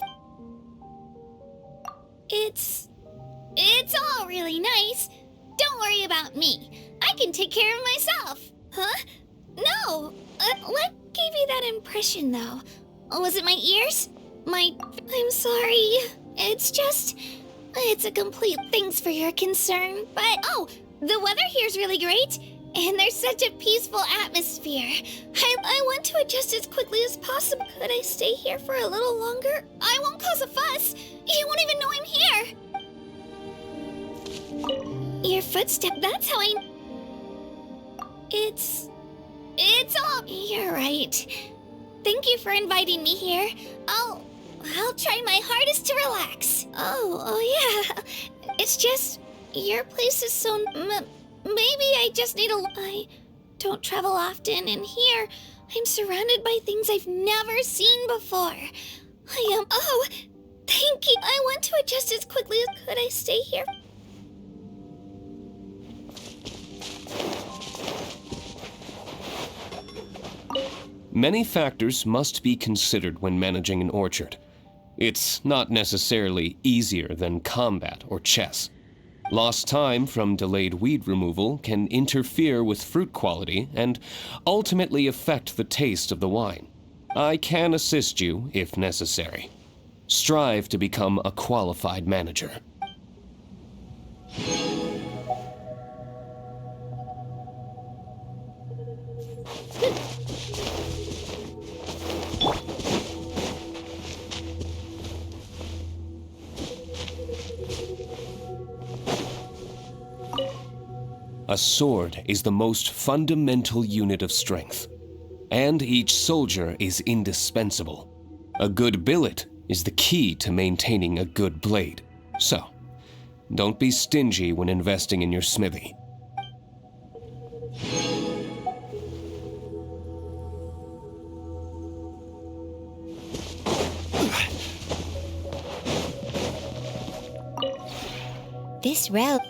It's all really nice. Don't worry about me. I can take care of myself. Huh? No. What gave you that impression, though? Was it my ears? I'm sorry. It's a complete thanks for your concern. But, oh, the weather here's really great. And there's such a peaceful atmosphere. I want to adjust as quickly as possible. Could I stay here for a little longer? I won't cause a fuss. You won't even know I'm here. Your footstep, that's how I... It's all... You're right. Thank you for inviting me here. I'll I'll try my hardest to relax. Oh yeah. It's just, your place is so... maybe I just need I don't travel often, and here, I'm surrounded by things I've never seen before. I am... Oh, thank you. I want to adjust as quickly as could I stay here. Many factors must be considered when managing an orchard. It's not necessarily easier than combat or chess. Lost time from delayed weed removal can interfere with fruit quality and ultimately affect the taste of the wine. I can assist you if necessary. Strive to become a qualified manager. A sword is the most fundamental unit of strength, and each soldier is indispensable. A good billet is the key to maintaining a good blade. So, don't be stingy when investing in your smithy. This route...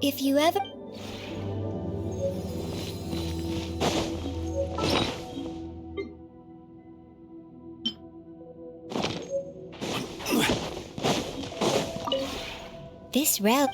If you ever... This route...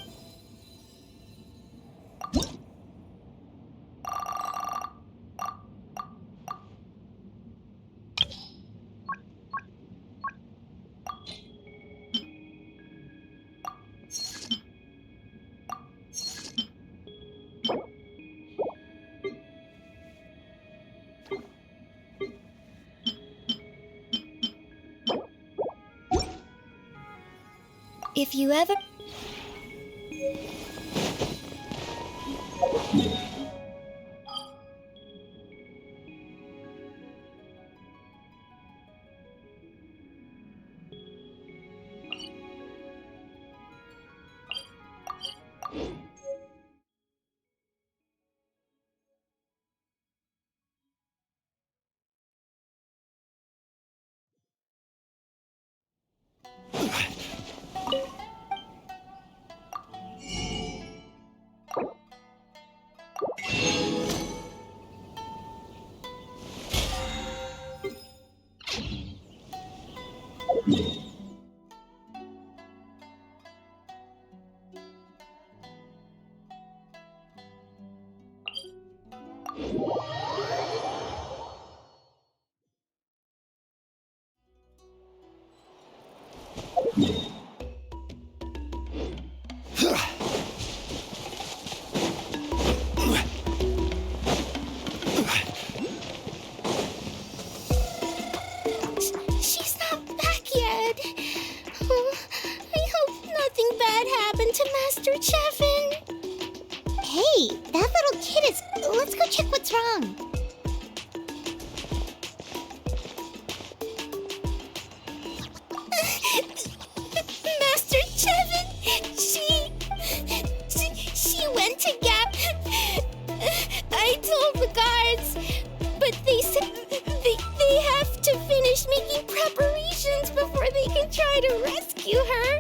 If you ever... She's not back yet. Oh, I hope nothing bad happened to Master Chevin. Hey, that little kid is... Let's go check what's wrong. Master Chevin, she went to Gap. I told the guards, but they said they have to finish making preparations before they can try to rescue her.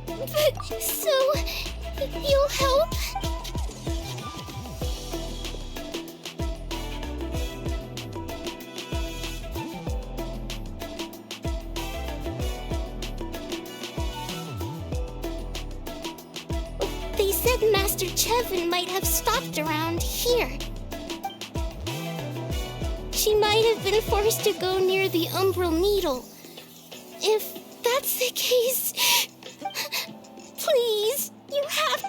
But, so, you'll help? They said Master Chevin might have stopped around here. She might have been forced to go near the Umbral Needle. If that's the case, please, you have...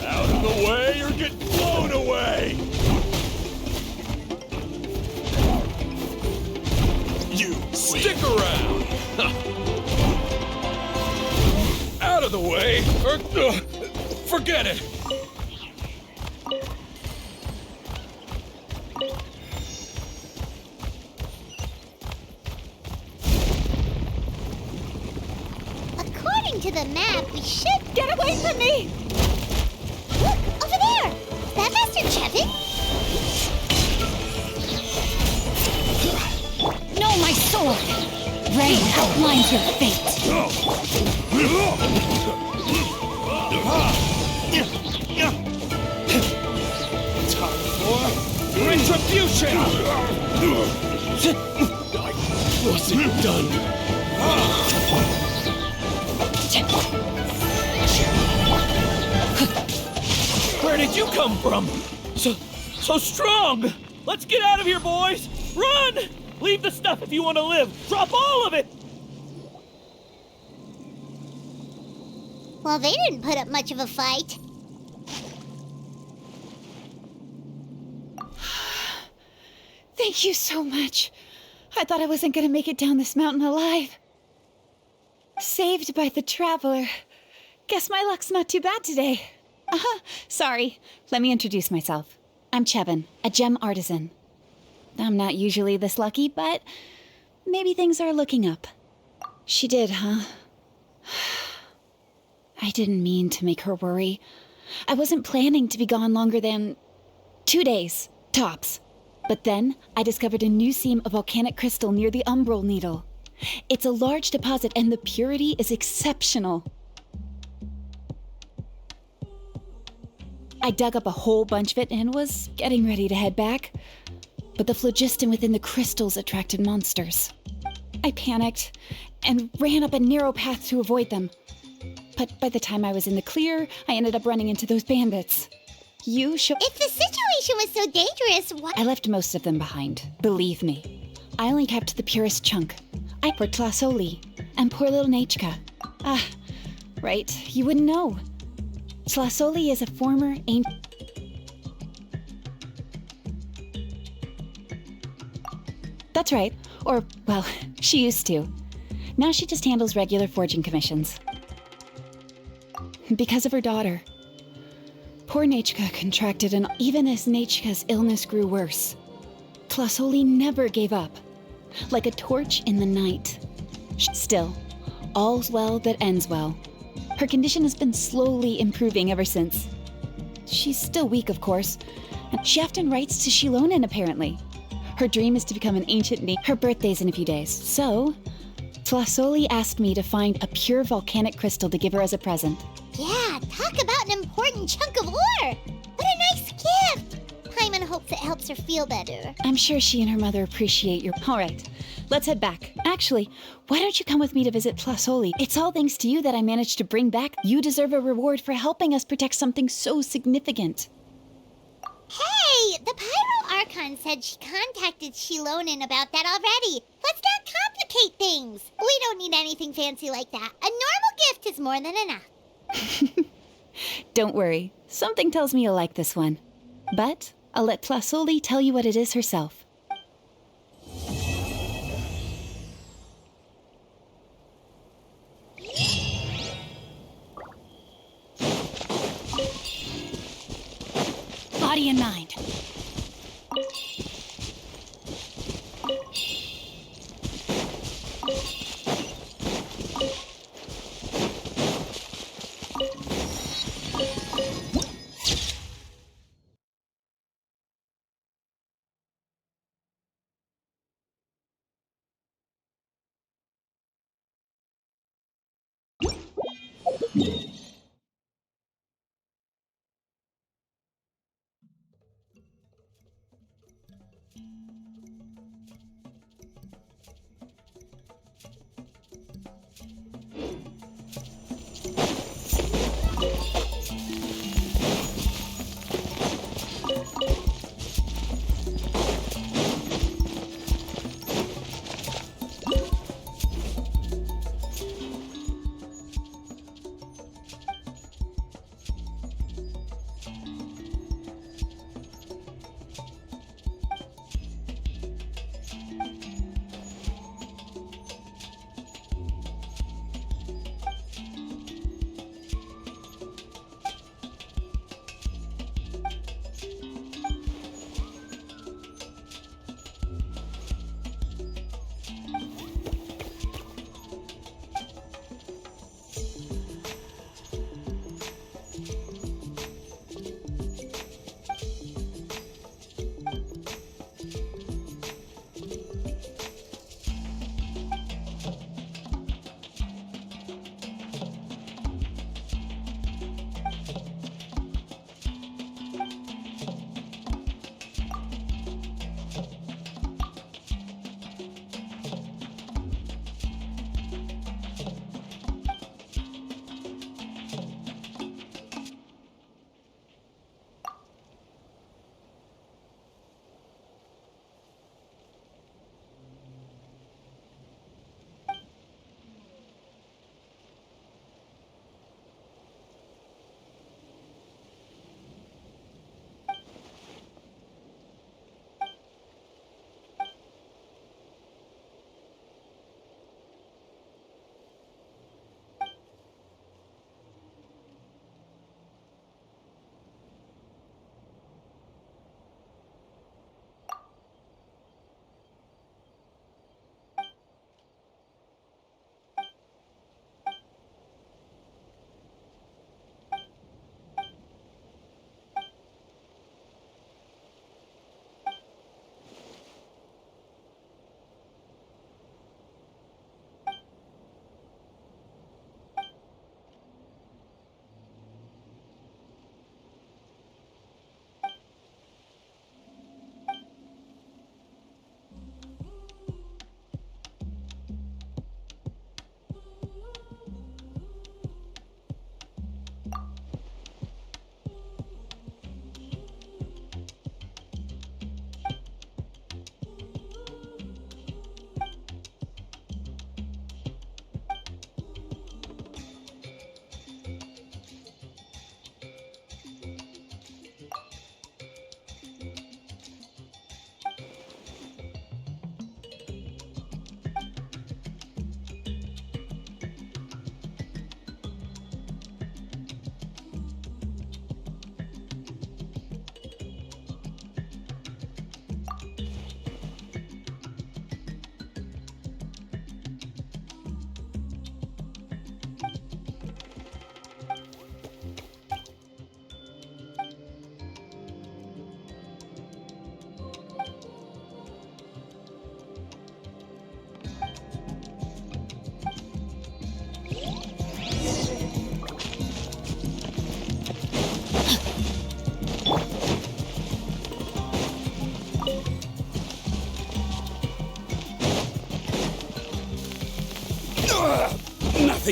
Out of the way or get blown away! You stick around! Out of the way or forget it! According to the map, we should... Get away from me! Look, over there! Is that Master Chevin? No, my sword! Rain outlines your fate! Time for retribution! I wasn't done. Where did you come from? So strong! Let's get out of here, boys! Run! Leave the stuff if you want to live! Drop all of it! Well, they didn't put up much of a fight. Thank you so much. I thought I wasn't gonna make it down this mountain alive. Saved by the Traveler. Guess my luck's not too bad today. Sorry. Let me introduce myself. I'm Chevin, a gem artisan. I'm not usually this lucky, but maybe things are looking up. She did, huh? I didn't mean to make her worry. I wasn't planning to be gone longer than 2 days, tops. But then I discovered a new seam of volcanic crystal near the Umbral Needle. It's a large deposit and the purity is exceptional. I dug up a whole bunch of it and was getting ready to head back. But the phlogiston within the crystals attracted monsters. I panicked and ran up a narrow path to avoid them. But by the time I was in the clear, I ended up running into those bandits. If the situation was so dangerous, why... I left most of them behind, believe me. I only kept the purest chunk. I for Tlasoli and poor little Nachka. Right, you wouldn't know. Tlasoli is a former ancient... That's right. Or, well, she used to. Now she just handles regular forging commissions. Because of her daughter. Poor Nachka contracted, and even as Nachka's illness grew worse, Tlasoli never gave up, like a torch in the night. Still, all's well that ends well. Her condition has been slowly improving ever since. She's still weak, of course, and she often writes to Shilonen, apparently. Her dream is to become an ancient Her birthday's in a few days, so Tlasoli asked me to find a pure volcanic crystal to give her as a present. Yeah, talk about an important chunk of ore! What a nice gift! Paimon hopes it helps her feel better. I'm sure she and her mother appreciate your... All right, let's head back. Actually, why don't you come with me to visit Tlasoli? It's all thanks to you that I managed to bring back. You deserve a reward for helping us protect something so significant. Hey, the Pyro Archon said she contacted Shilonen about that already. Let's not complicate things. We don't need anything fancy like that. A normal gift is more than enough. Don't worry, something tells me you'll like this one. But I'll let Tlasoli tell you what it is herself. Body and mind.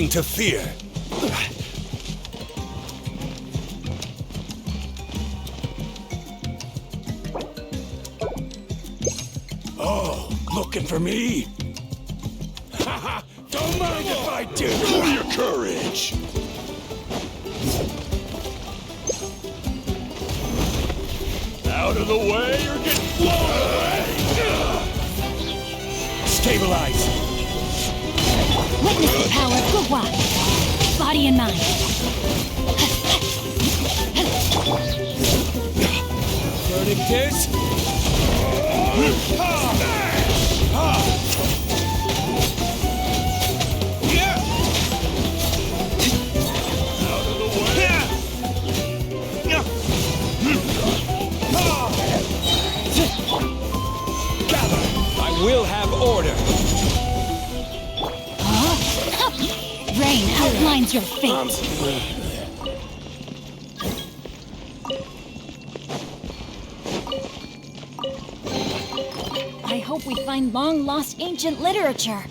nothing to fear. Oh, looking for me? Haha, don't mind if I do. Show your courage. Out of the way or get blown away! Stabilize! Witness the power of Gugwa. Body and mind. Verdict is... Out of the way! Gather! I will have order. Rain outlines your fate. I hope we find long-lost ancient literature.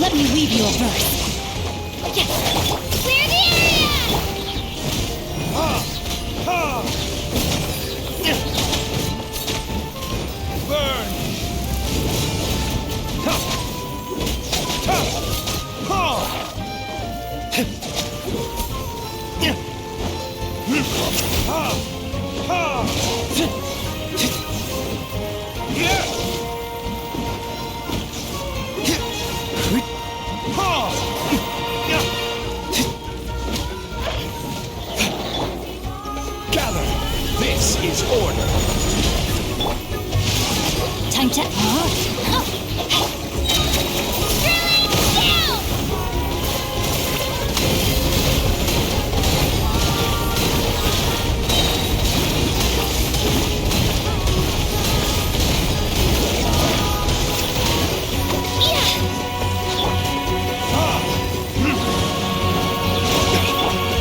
Let me weave you a verse. Yes! Clear the area! Burn! Gather! This is order! Time to...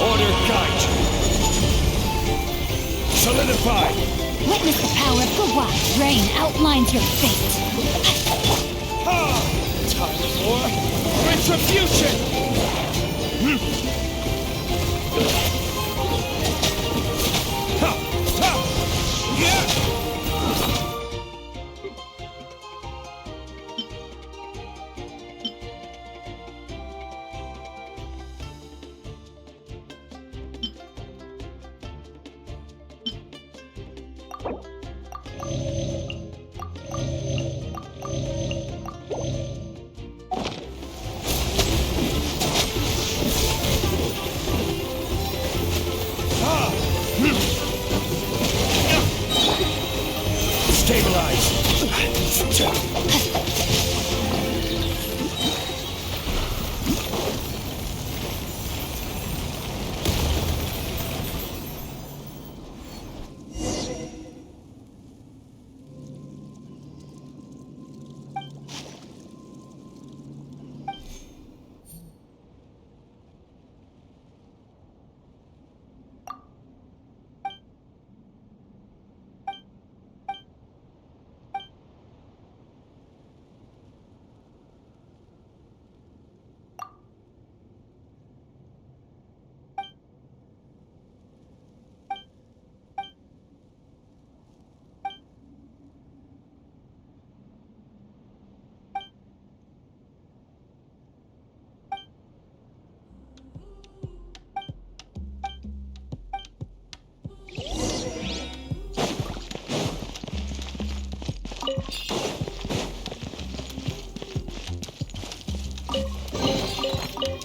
Order guide you! Solidify! Witness the power of Gawak. Rain outlines your fate. Time for retribution!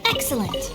Excellent.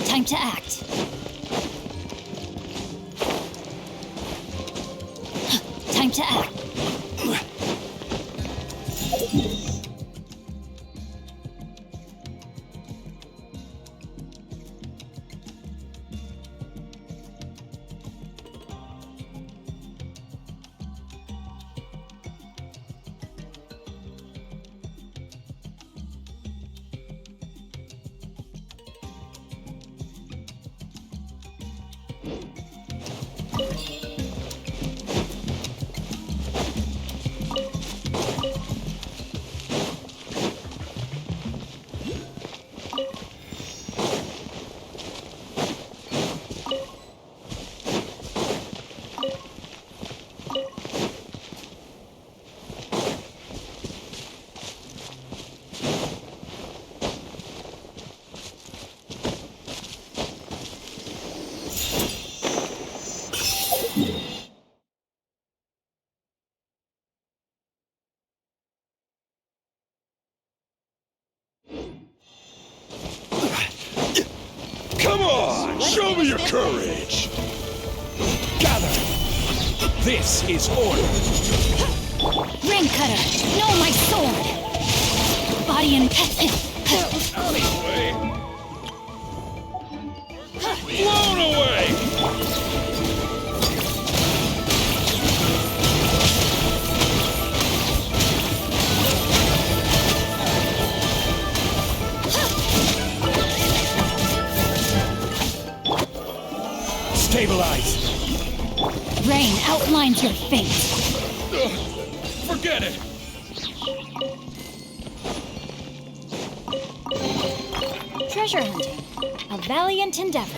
Time to act. Time to act. Come on! Show me your courage! Gather! This is order. Ring cutter, no, my sword! Body and Anyway. Blown away! Stabilize! Rain outlines your fate. Forget it! Treasure hunting. A valiant endeavor.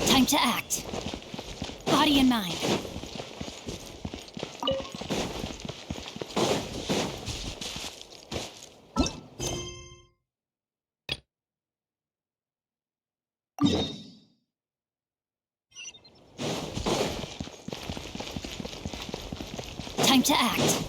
Time to act. Body and mind. Time to act.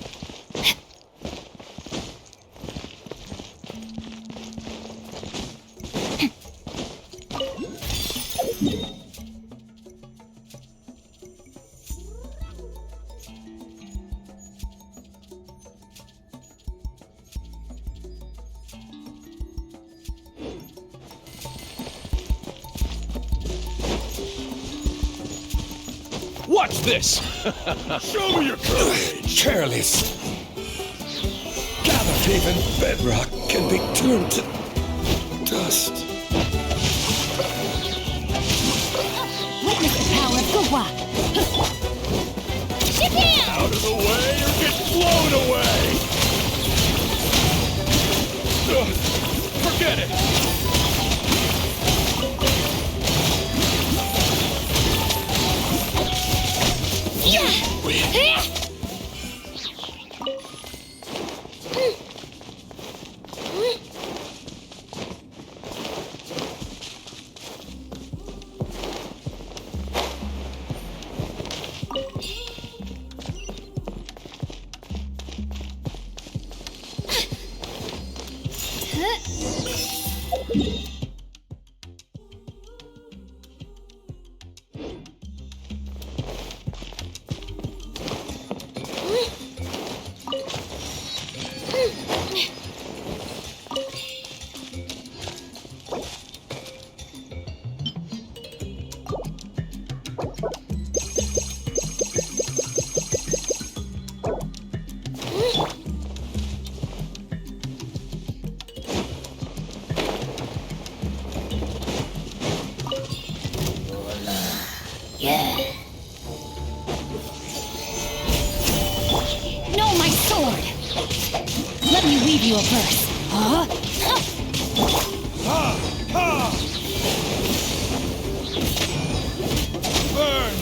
Watch this! Show me your courage! Careless. Gathered even bedrock can be turned to dust. Witness the power of Gwa. Out of the way or get blown away! Forget it! No, my sword! Let me weave you a verse. Huh? Burn!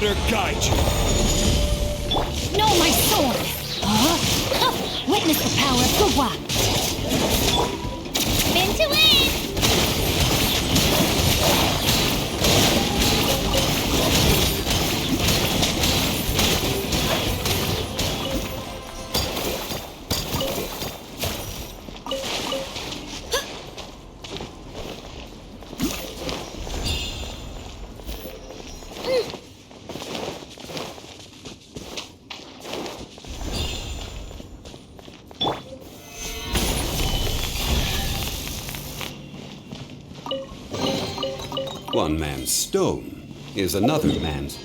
better guide you. No, my sword! Witness the power of Gua! Spin to win! One man's stone is another man's.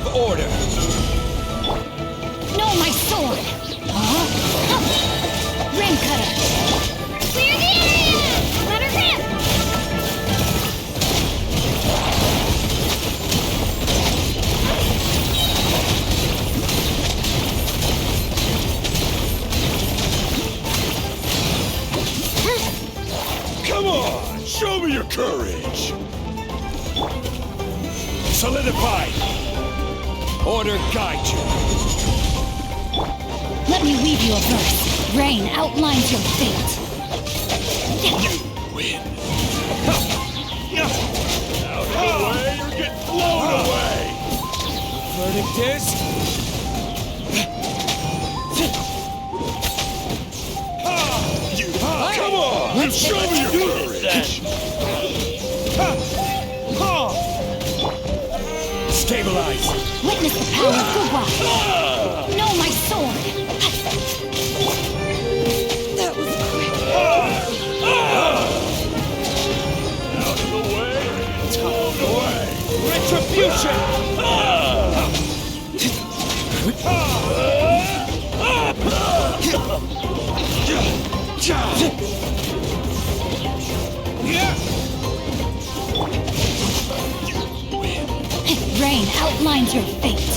have order. No, my sword! Rim cutter! Clear the area! Let her rip! Come on! Show me your courage! Solidified! Order guide you! Let me weave you a verse. Rain outlines your fate. You win! Out of the way, you're getting blown away! Verdict is... Come on! Show me your courage! Stabilize! Witness the power of Gugwa. No, my sword. That was quick. Out of the way! Blown away! Retribution! Rain outlines your fate.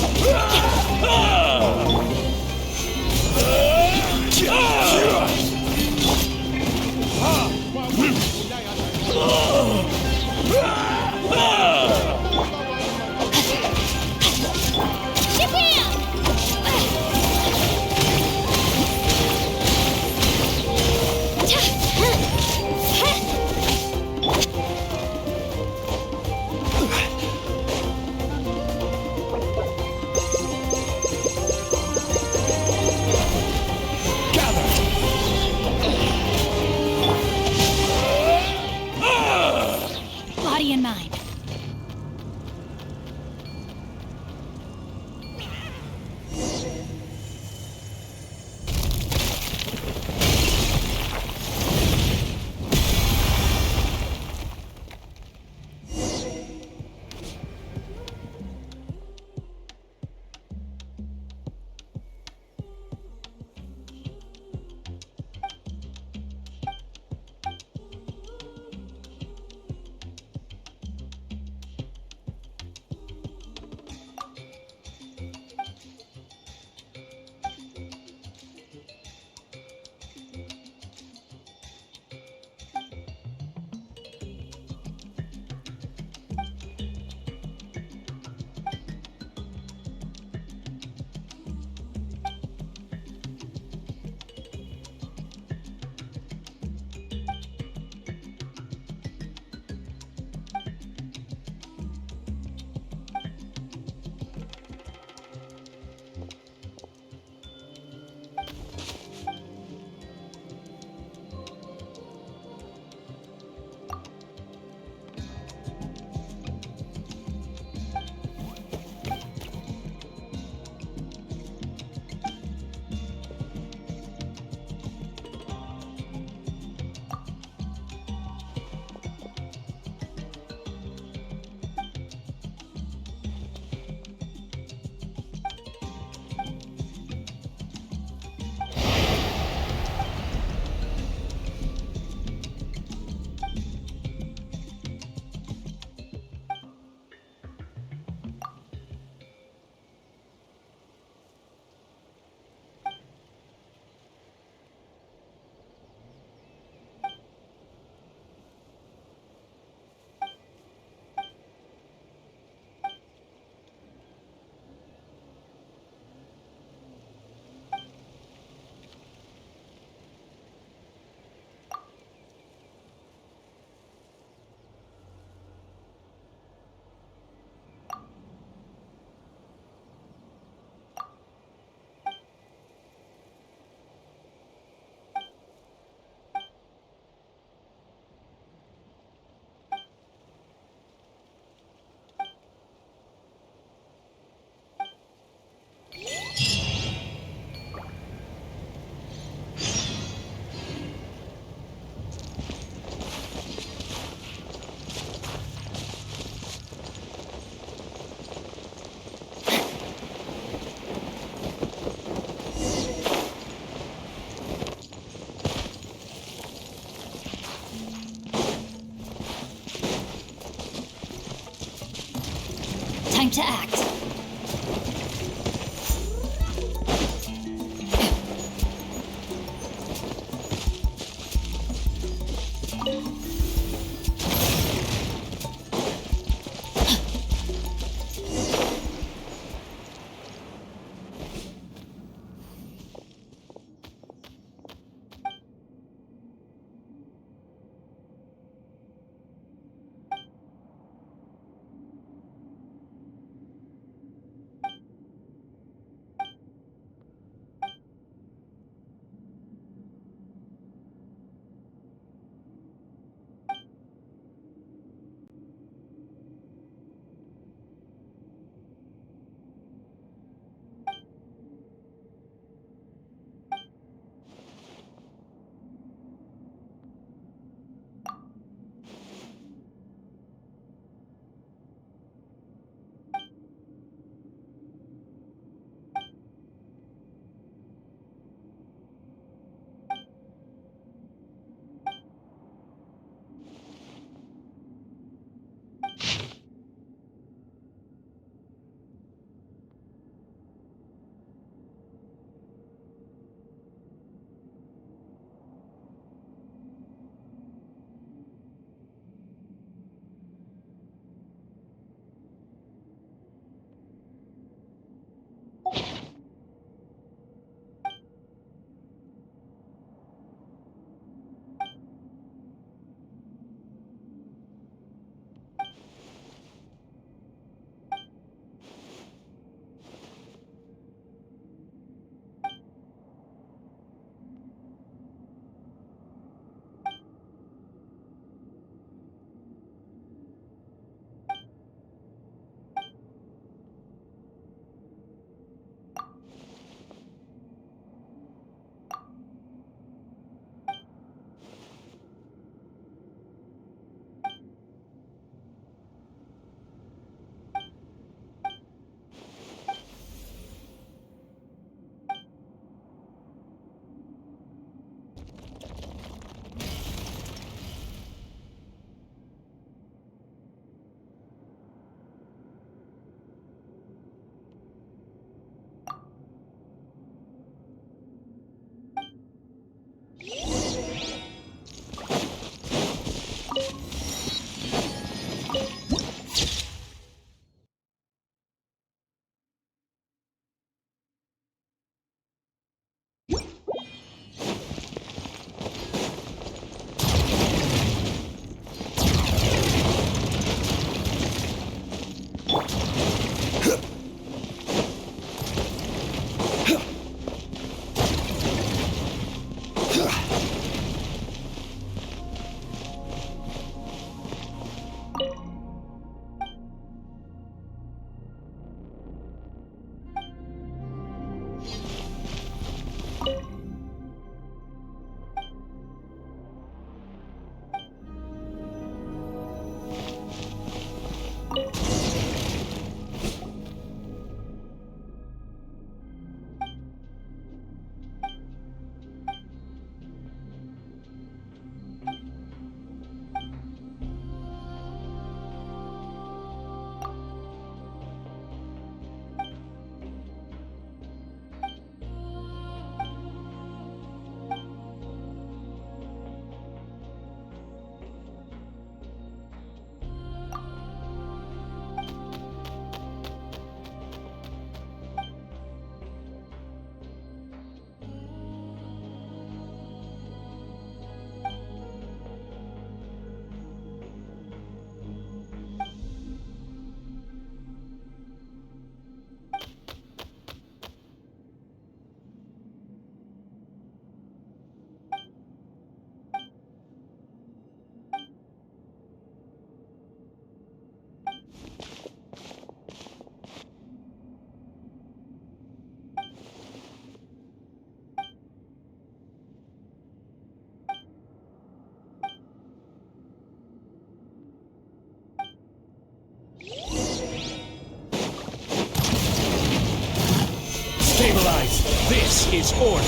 Stabilize! This is order!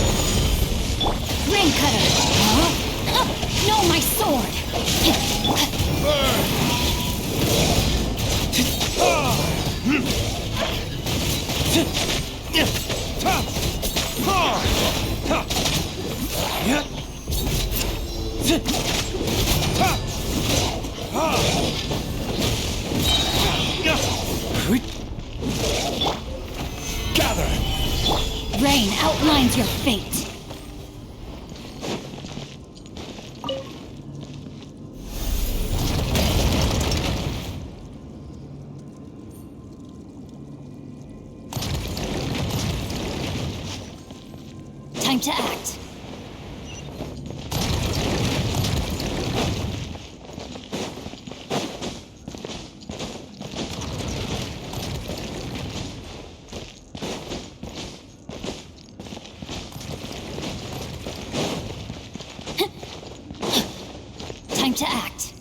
Rain cutter! Huh? No, my sword! Gather! Rain outlines your fate. Time to act. Time to act.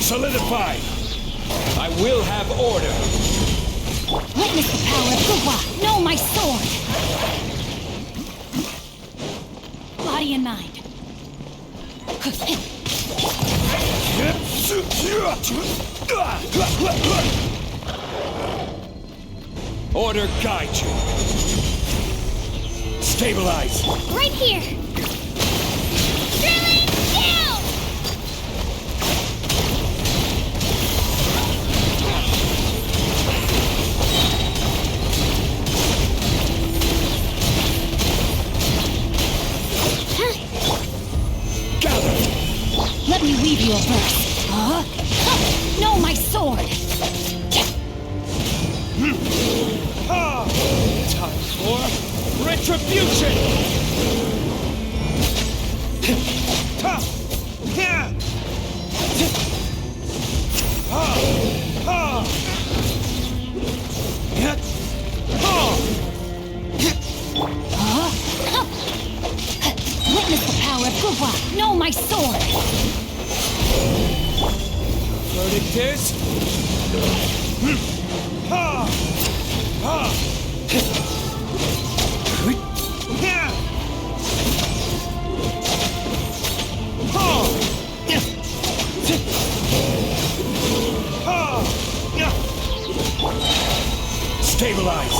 Solidified! I will have order! Witness the power of Guwa! Know my sword! Body and mind. Order guide you! Stabilize! Right here! Drilling down! Let me weave you a verse. Huh? No, my sword! Time for retribution! Witness the power of Guwa! Know my sword! Verdict is... Stabilize!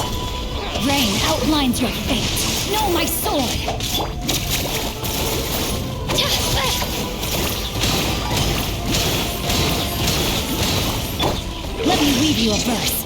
Rain outlines your fate! Know my sword! Let me weave you a verse.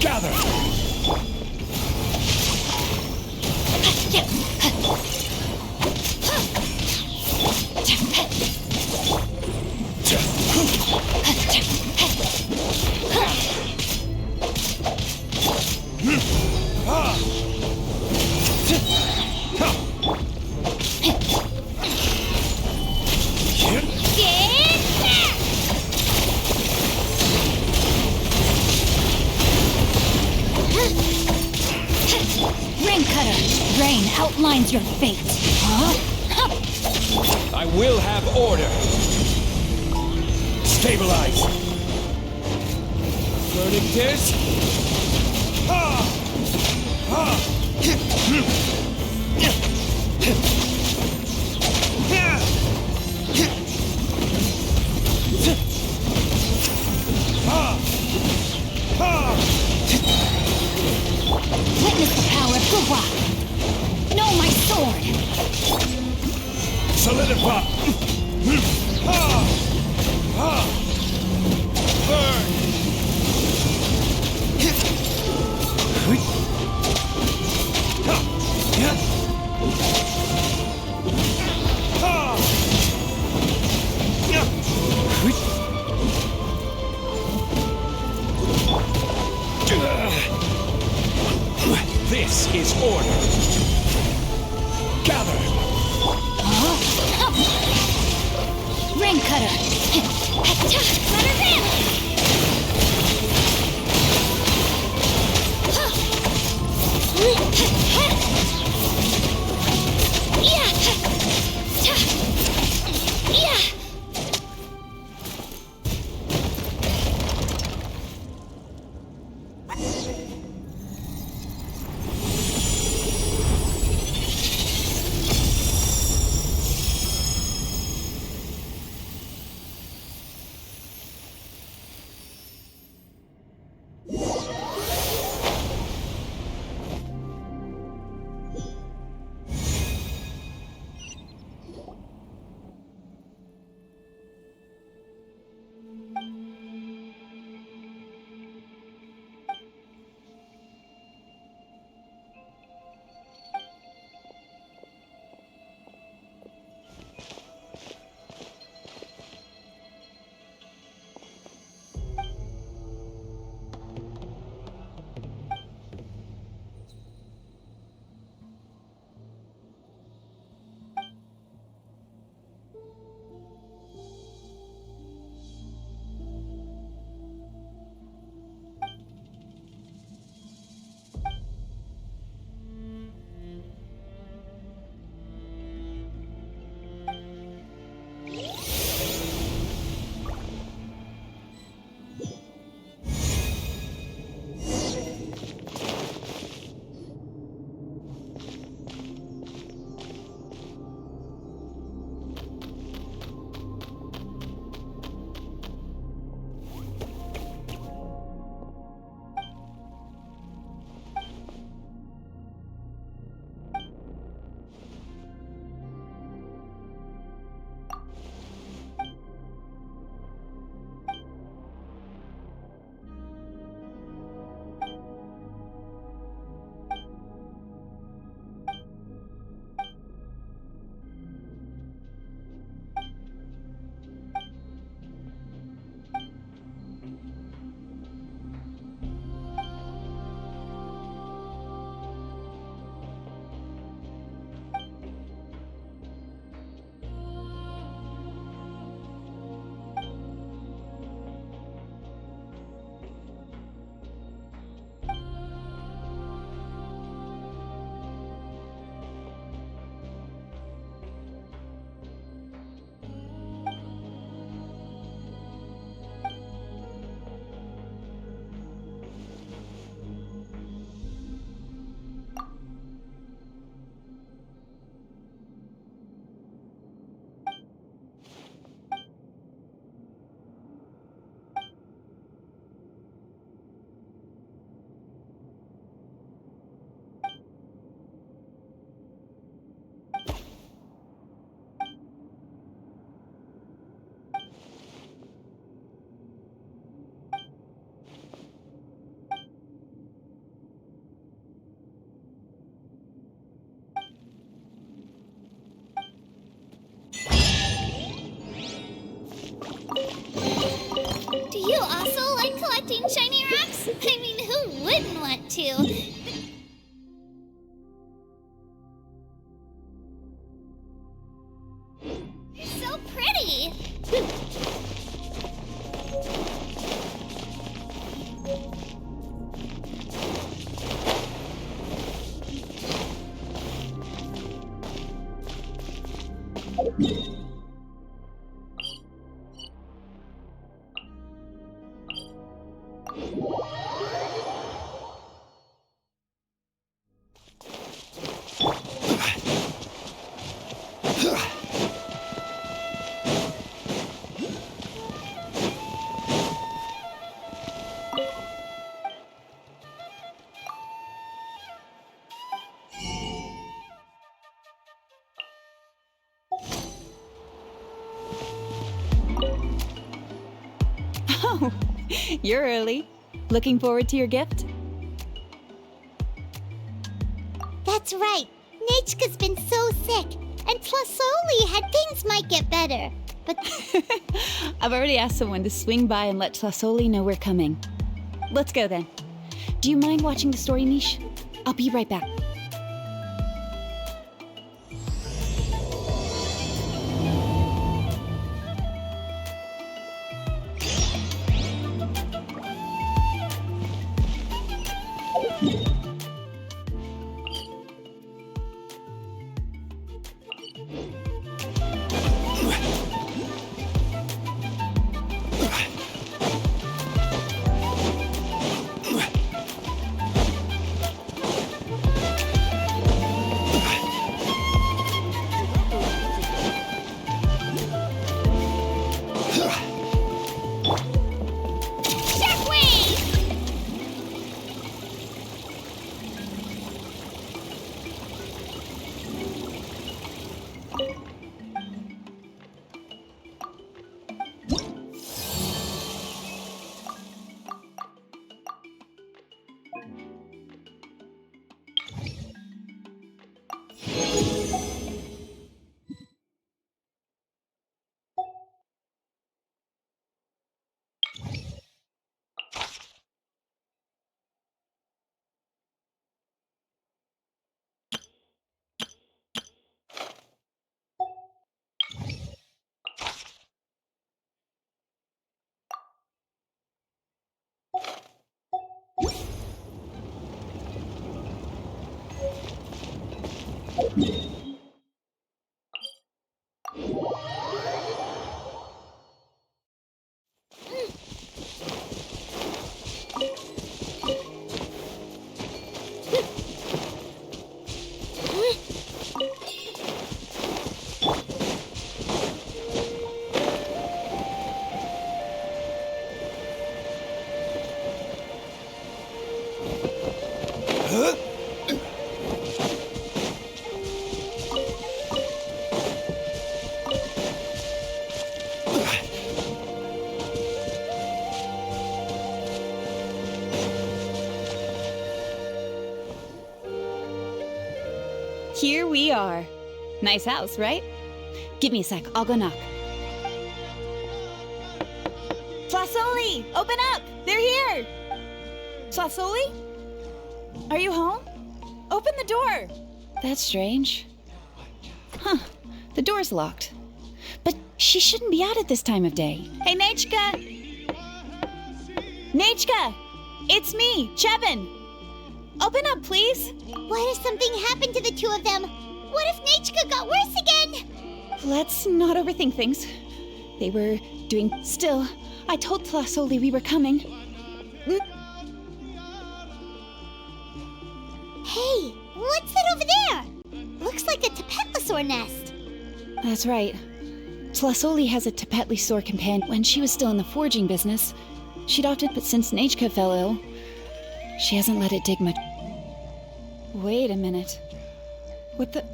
Gather! Rain Cutter, rain outlines your fate. I will have order. Stabilize! Verdict is... Witness the power of Guwa. Know my sword. Solidify! Burn! This is order. Gather! Rain Cutter. Let her in. I mean, who wouldn't want to? You're so pretty! Oh, you're early. Looking forward to your gift? That's right. Nechka's been so sick, and Tlasoli had things might get better. But I've already asked someone to swing by and let Tlasoli know we're coming. Let's go then. Do you mind watching the story niche? I'll be right back. Here we are. Nice house, right? Give me a sec, I'll go knock. Tlasoli, open up! They're here! Tlasoli? Are you home? Open the door! That's strange. Huh, the door's locked. But she shouldn't be out at this time of day. Hey, Nechka! Nechka! It's me, Chevin! Open up, please! what if something happened to the two of them? What if Nechka got worse again? Let's not overthink things. They were doing still. I told Tlasoli we were coming. Hey, what's that over there? Looks like a Tapetlasaur nest. That's right. Tlasoli has a Tapetlasaur companion. When she was still in the forging business, she'd often, but since Nechka fell ill, she hasn't let it dig much. Wait a minute. What the?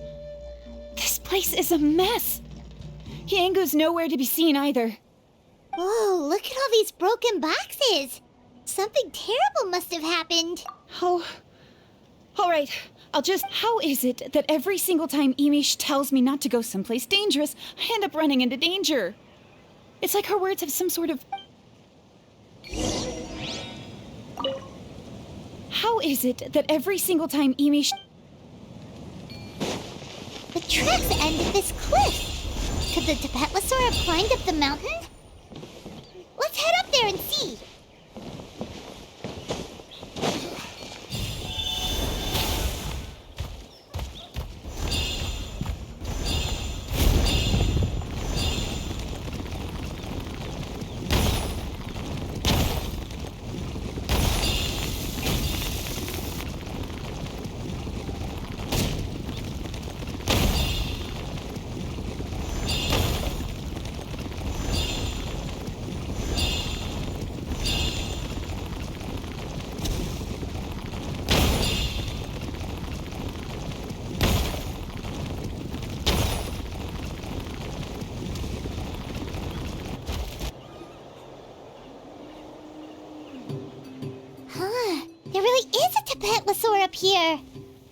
This place is a mess! Yangu's nowhere to be seen either. Whoa, look at all these broken boxes. Something terrible must have happened. Oh. Alright, how is it that every single time Imish tells me not to go someplace dangerous, I end up running into danger? It's like her words have some sort of How is it that every single time Emi The tracks end at this cliff. Could the Tapetlosaur have climbed up the mountain? Let's head up there and see. There really is a Tapetlosaur up here.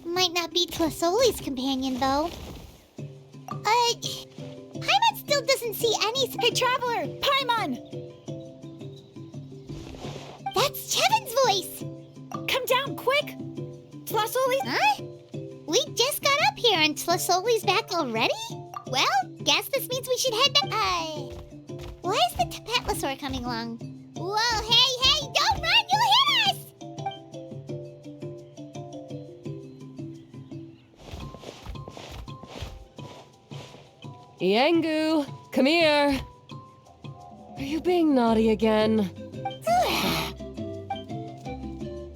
Might not be Tlasoli's companion, though. Paimon still doesn't see any... Hey, Traveler! Paimon! That's Chevin's voice! Come down, quick! Tlasoli... Huh? We just got up here and Tlasoli's back already? Well, guess this means we should head back... Why is the Tapetlosaur coming along? Whoa, hey, don't run! You'll hit us! Yangu, come here. Are you being naughty again?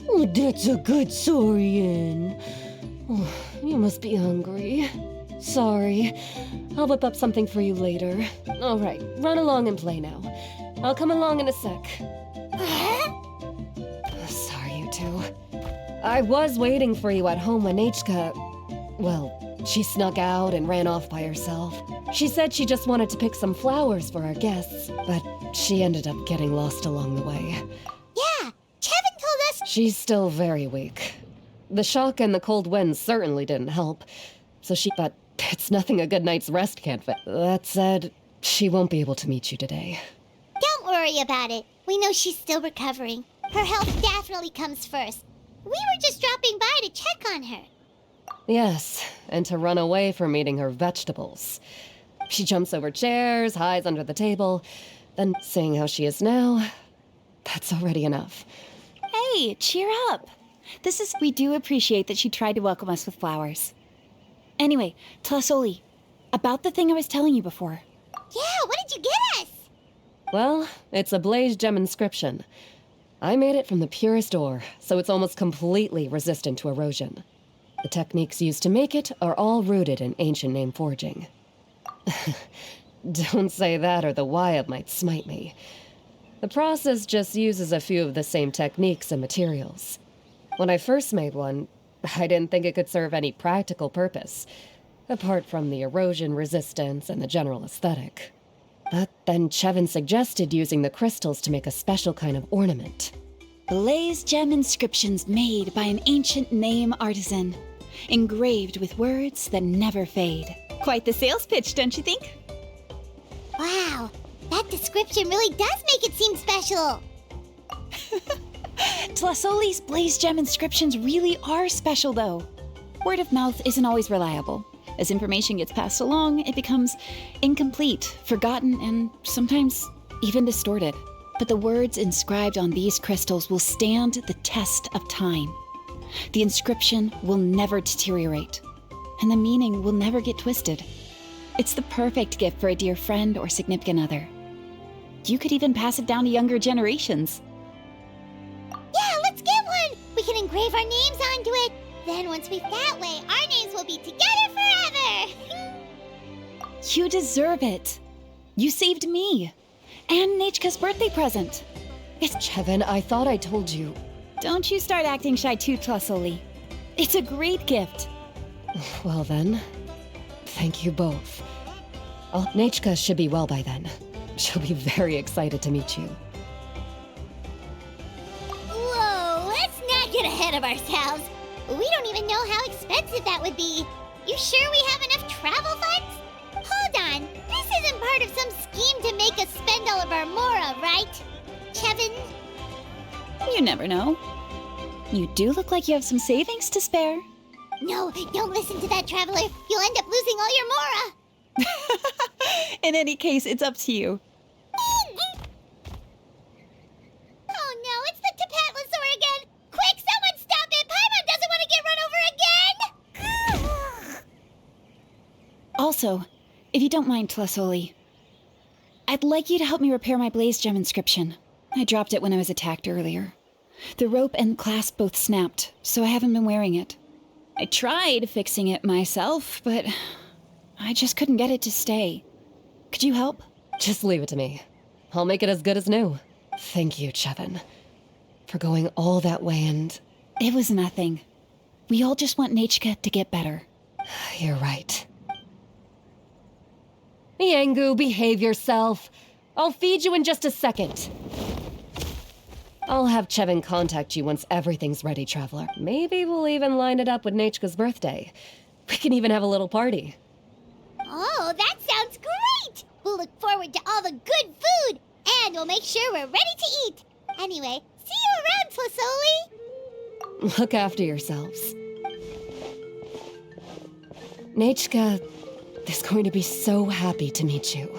Oh, that's a good saurian. Oh, you must be hungry. Sorry. I'll whip up something for you later. All right, run along and play now. I'll come along in a sec. Sorry, you two. I was waiting for you at home when Hka... Well, she snuck out and ran off by herself. She said she just wanted to pick some flowers for our guests, but she ended up getting lost along the way. Yeah, Chevin told us... She's still very weak. The shock and the cold winds certainly didn't help, but it's nothing a good night's rest can't fix. That said, she won't be able to meet you today. Don't worry about it. We know she's still recovering. Her health definitely comes first. We were just dropping by to check on her. Yes, and to run away from eating her vegetables. She jumps over chairs, hides under the table, then seeing how she is now, that's already enough. Hey, cheer up. We do appreciate that she tried to welcome us with flowers. Anyway, Tlasoli, about the thing I was telling you before. Yeah, what did you get us? Well, it's a blaze gem inscription. I made it from the purest ore, so it's almost completely resistant to erosion. The techniques used to make it are all rooted in ancient name forging. Don't say that or the Wyatt might smite me. The process just uses a few of the same techniques and materials. When I first made one, I didn't think it could serve any practical purpose, apart from the erosion resistance and the general aesthetic. But then Chevin suggested using the crystals to make a special kind of ornament. Blaze gem inscriptions made by an ancient name artisan, engraved with words that never fade. Quite the sales pitch, don't you think? Wow, that description really does make it seem special. Tlasoli's blaze gem inscriptions really are special, though. Word of mouth isn't always reliable. As information gets passed along, it becomes incomplete, forgotten, and sometimes even distorted. But the words inscribed on these crystals will stand the test of time. The inscription will never deteriorate, and the meaning will never get twisted. It's the perfect gift for a dear friend or significant other. You could even pass it down to younger generations. Yeah, let's get one! We can engrave our names onto it. Then once we've that way, our names will be together forever! You deserve it. You saved me. And Nechka's birthday present. Chevin, I thought I told you. Don't you start acting shy too, Tlasoli. It's a great gift. Well then, thank you both. Nechka should be well by then. She'll be very excited to meet you. Whoa, let's not get ahead of ourselves. We don't even know how expensive that would be. You sure we have enough travel funds? Hold on, this isn't part of some scheme to make us spend all of our mora, right? Chevin? You never know. You do look like you have some savings to spare. No, don't listen to that, Traveler. You'll end up losing all your Mora. In any case, it's up to you. Oh no, it's the Tapatlosaur again! Quick, someone stop it! Paimon doesn't want to get run over again! Also, if you don't mind, Tlasoli, I'd like you to help me repair my Blaze Gem inscription. I dropped it when I was attacked earlier. The rope and clasp both snapped, so I haven't been wearing it. I tried fixing it myself, but I just couldn't get it to stay. Could you help? Just leave it to me. I'll make it as good as new. Thank you, Chevin, for going all that way and... It was nothing. We all just want Nachka to get better. You're right. Miangu, behave yourself. I'll feed you in just a second. I'll have Chevin contact you once everything's ready, Traveler. Maybe we'll even line it up with Nachka's birthday. We can even have a little party. Oh, that sounds great! We'll look forward to all the good food, and we'll make sure we're ready to eat. Anyway, see you around, Tlasoli! Look after yourselves. Nachka is going to be so happy to meet you.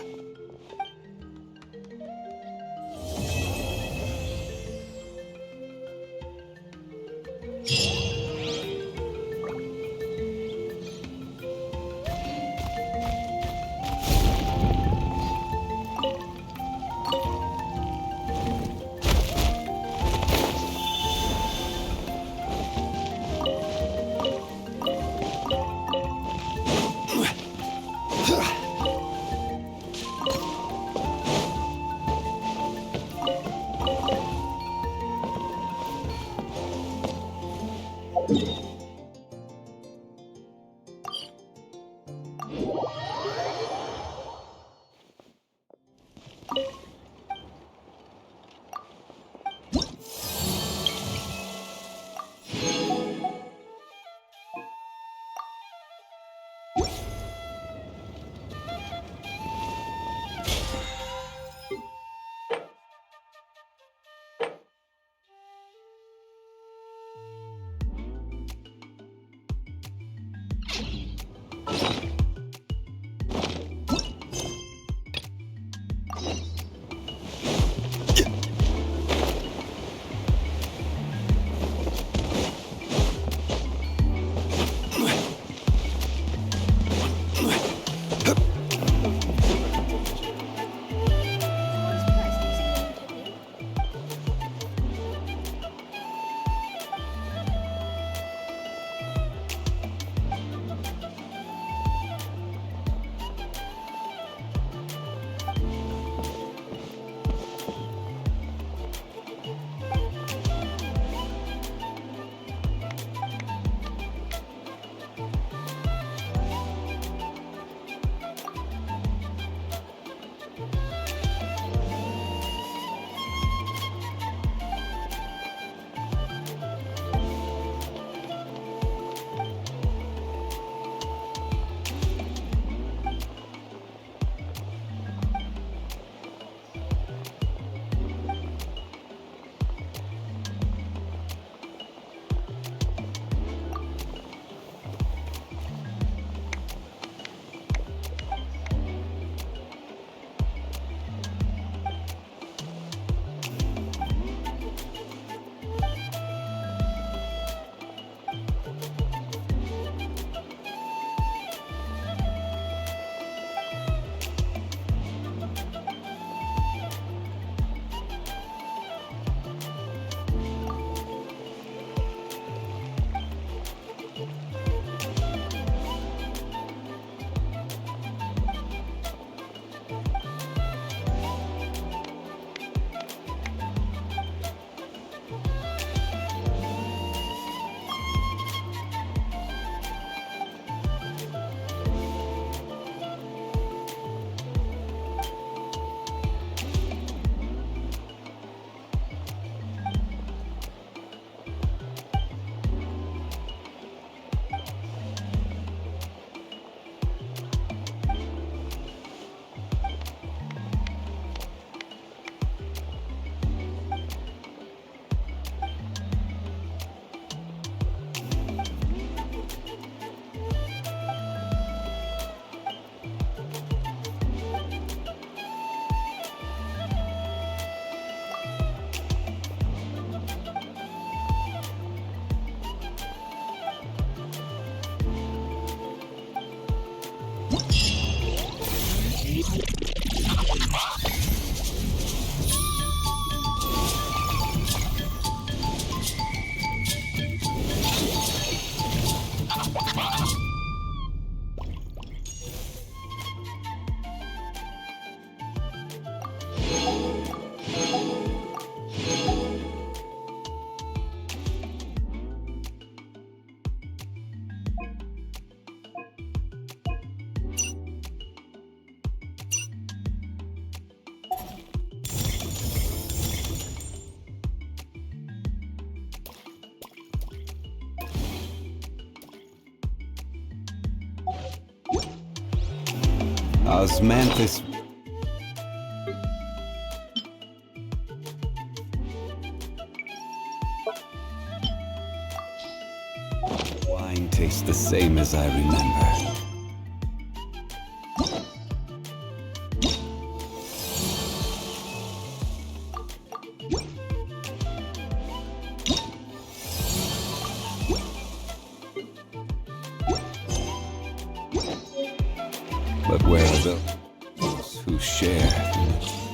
Osmanthus. Wine tastes the same as I remember. But where are those who share?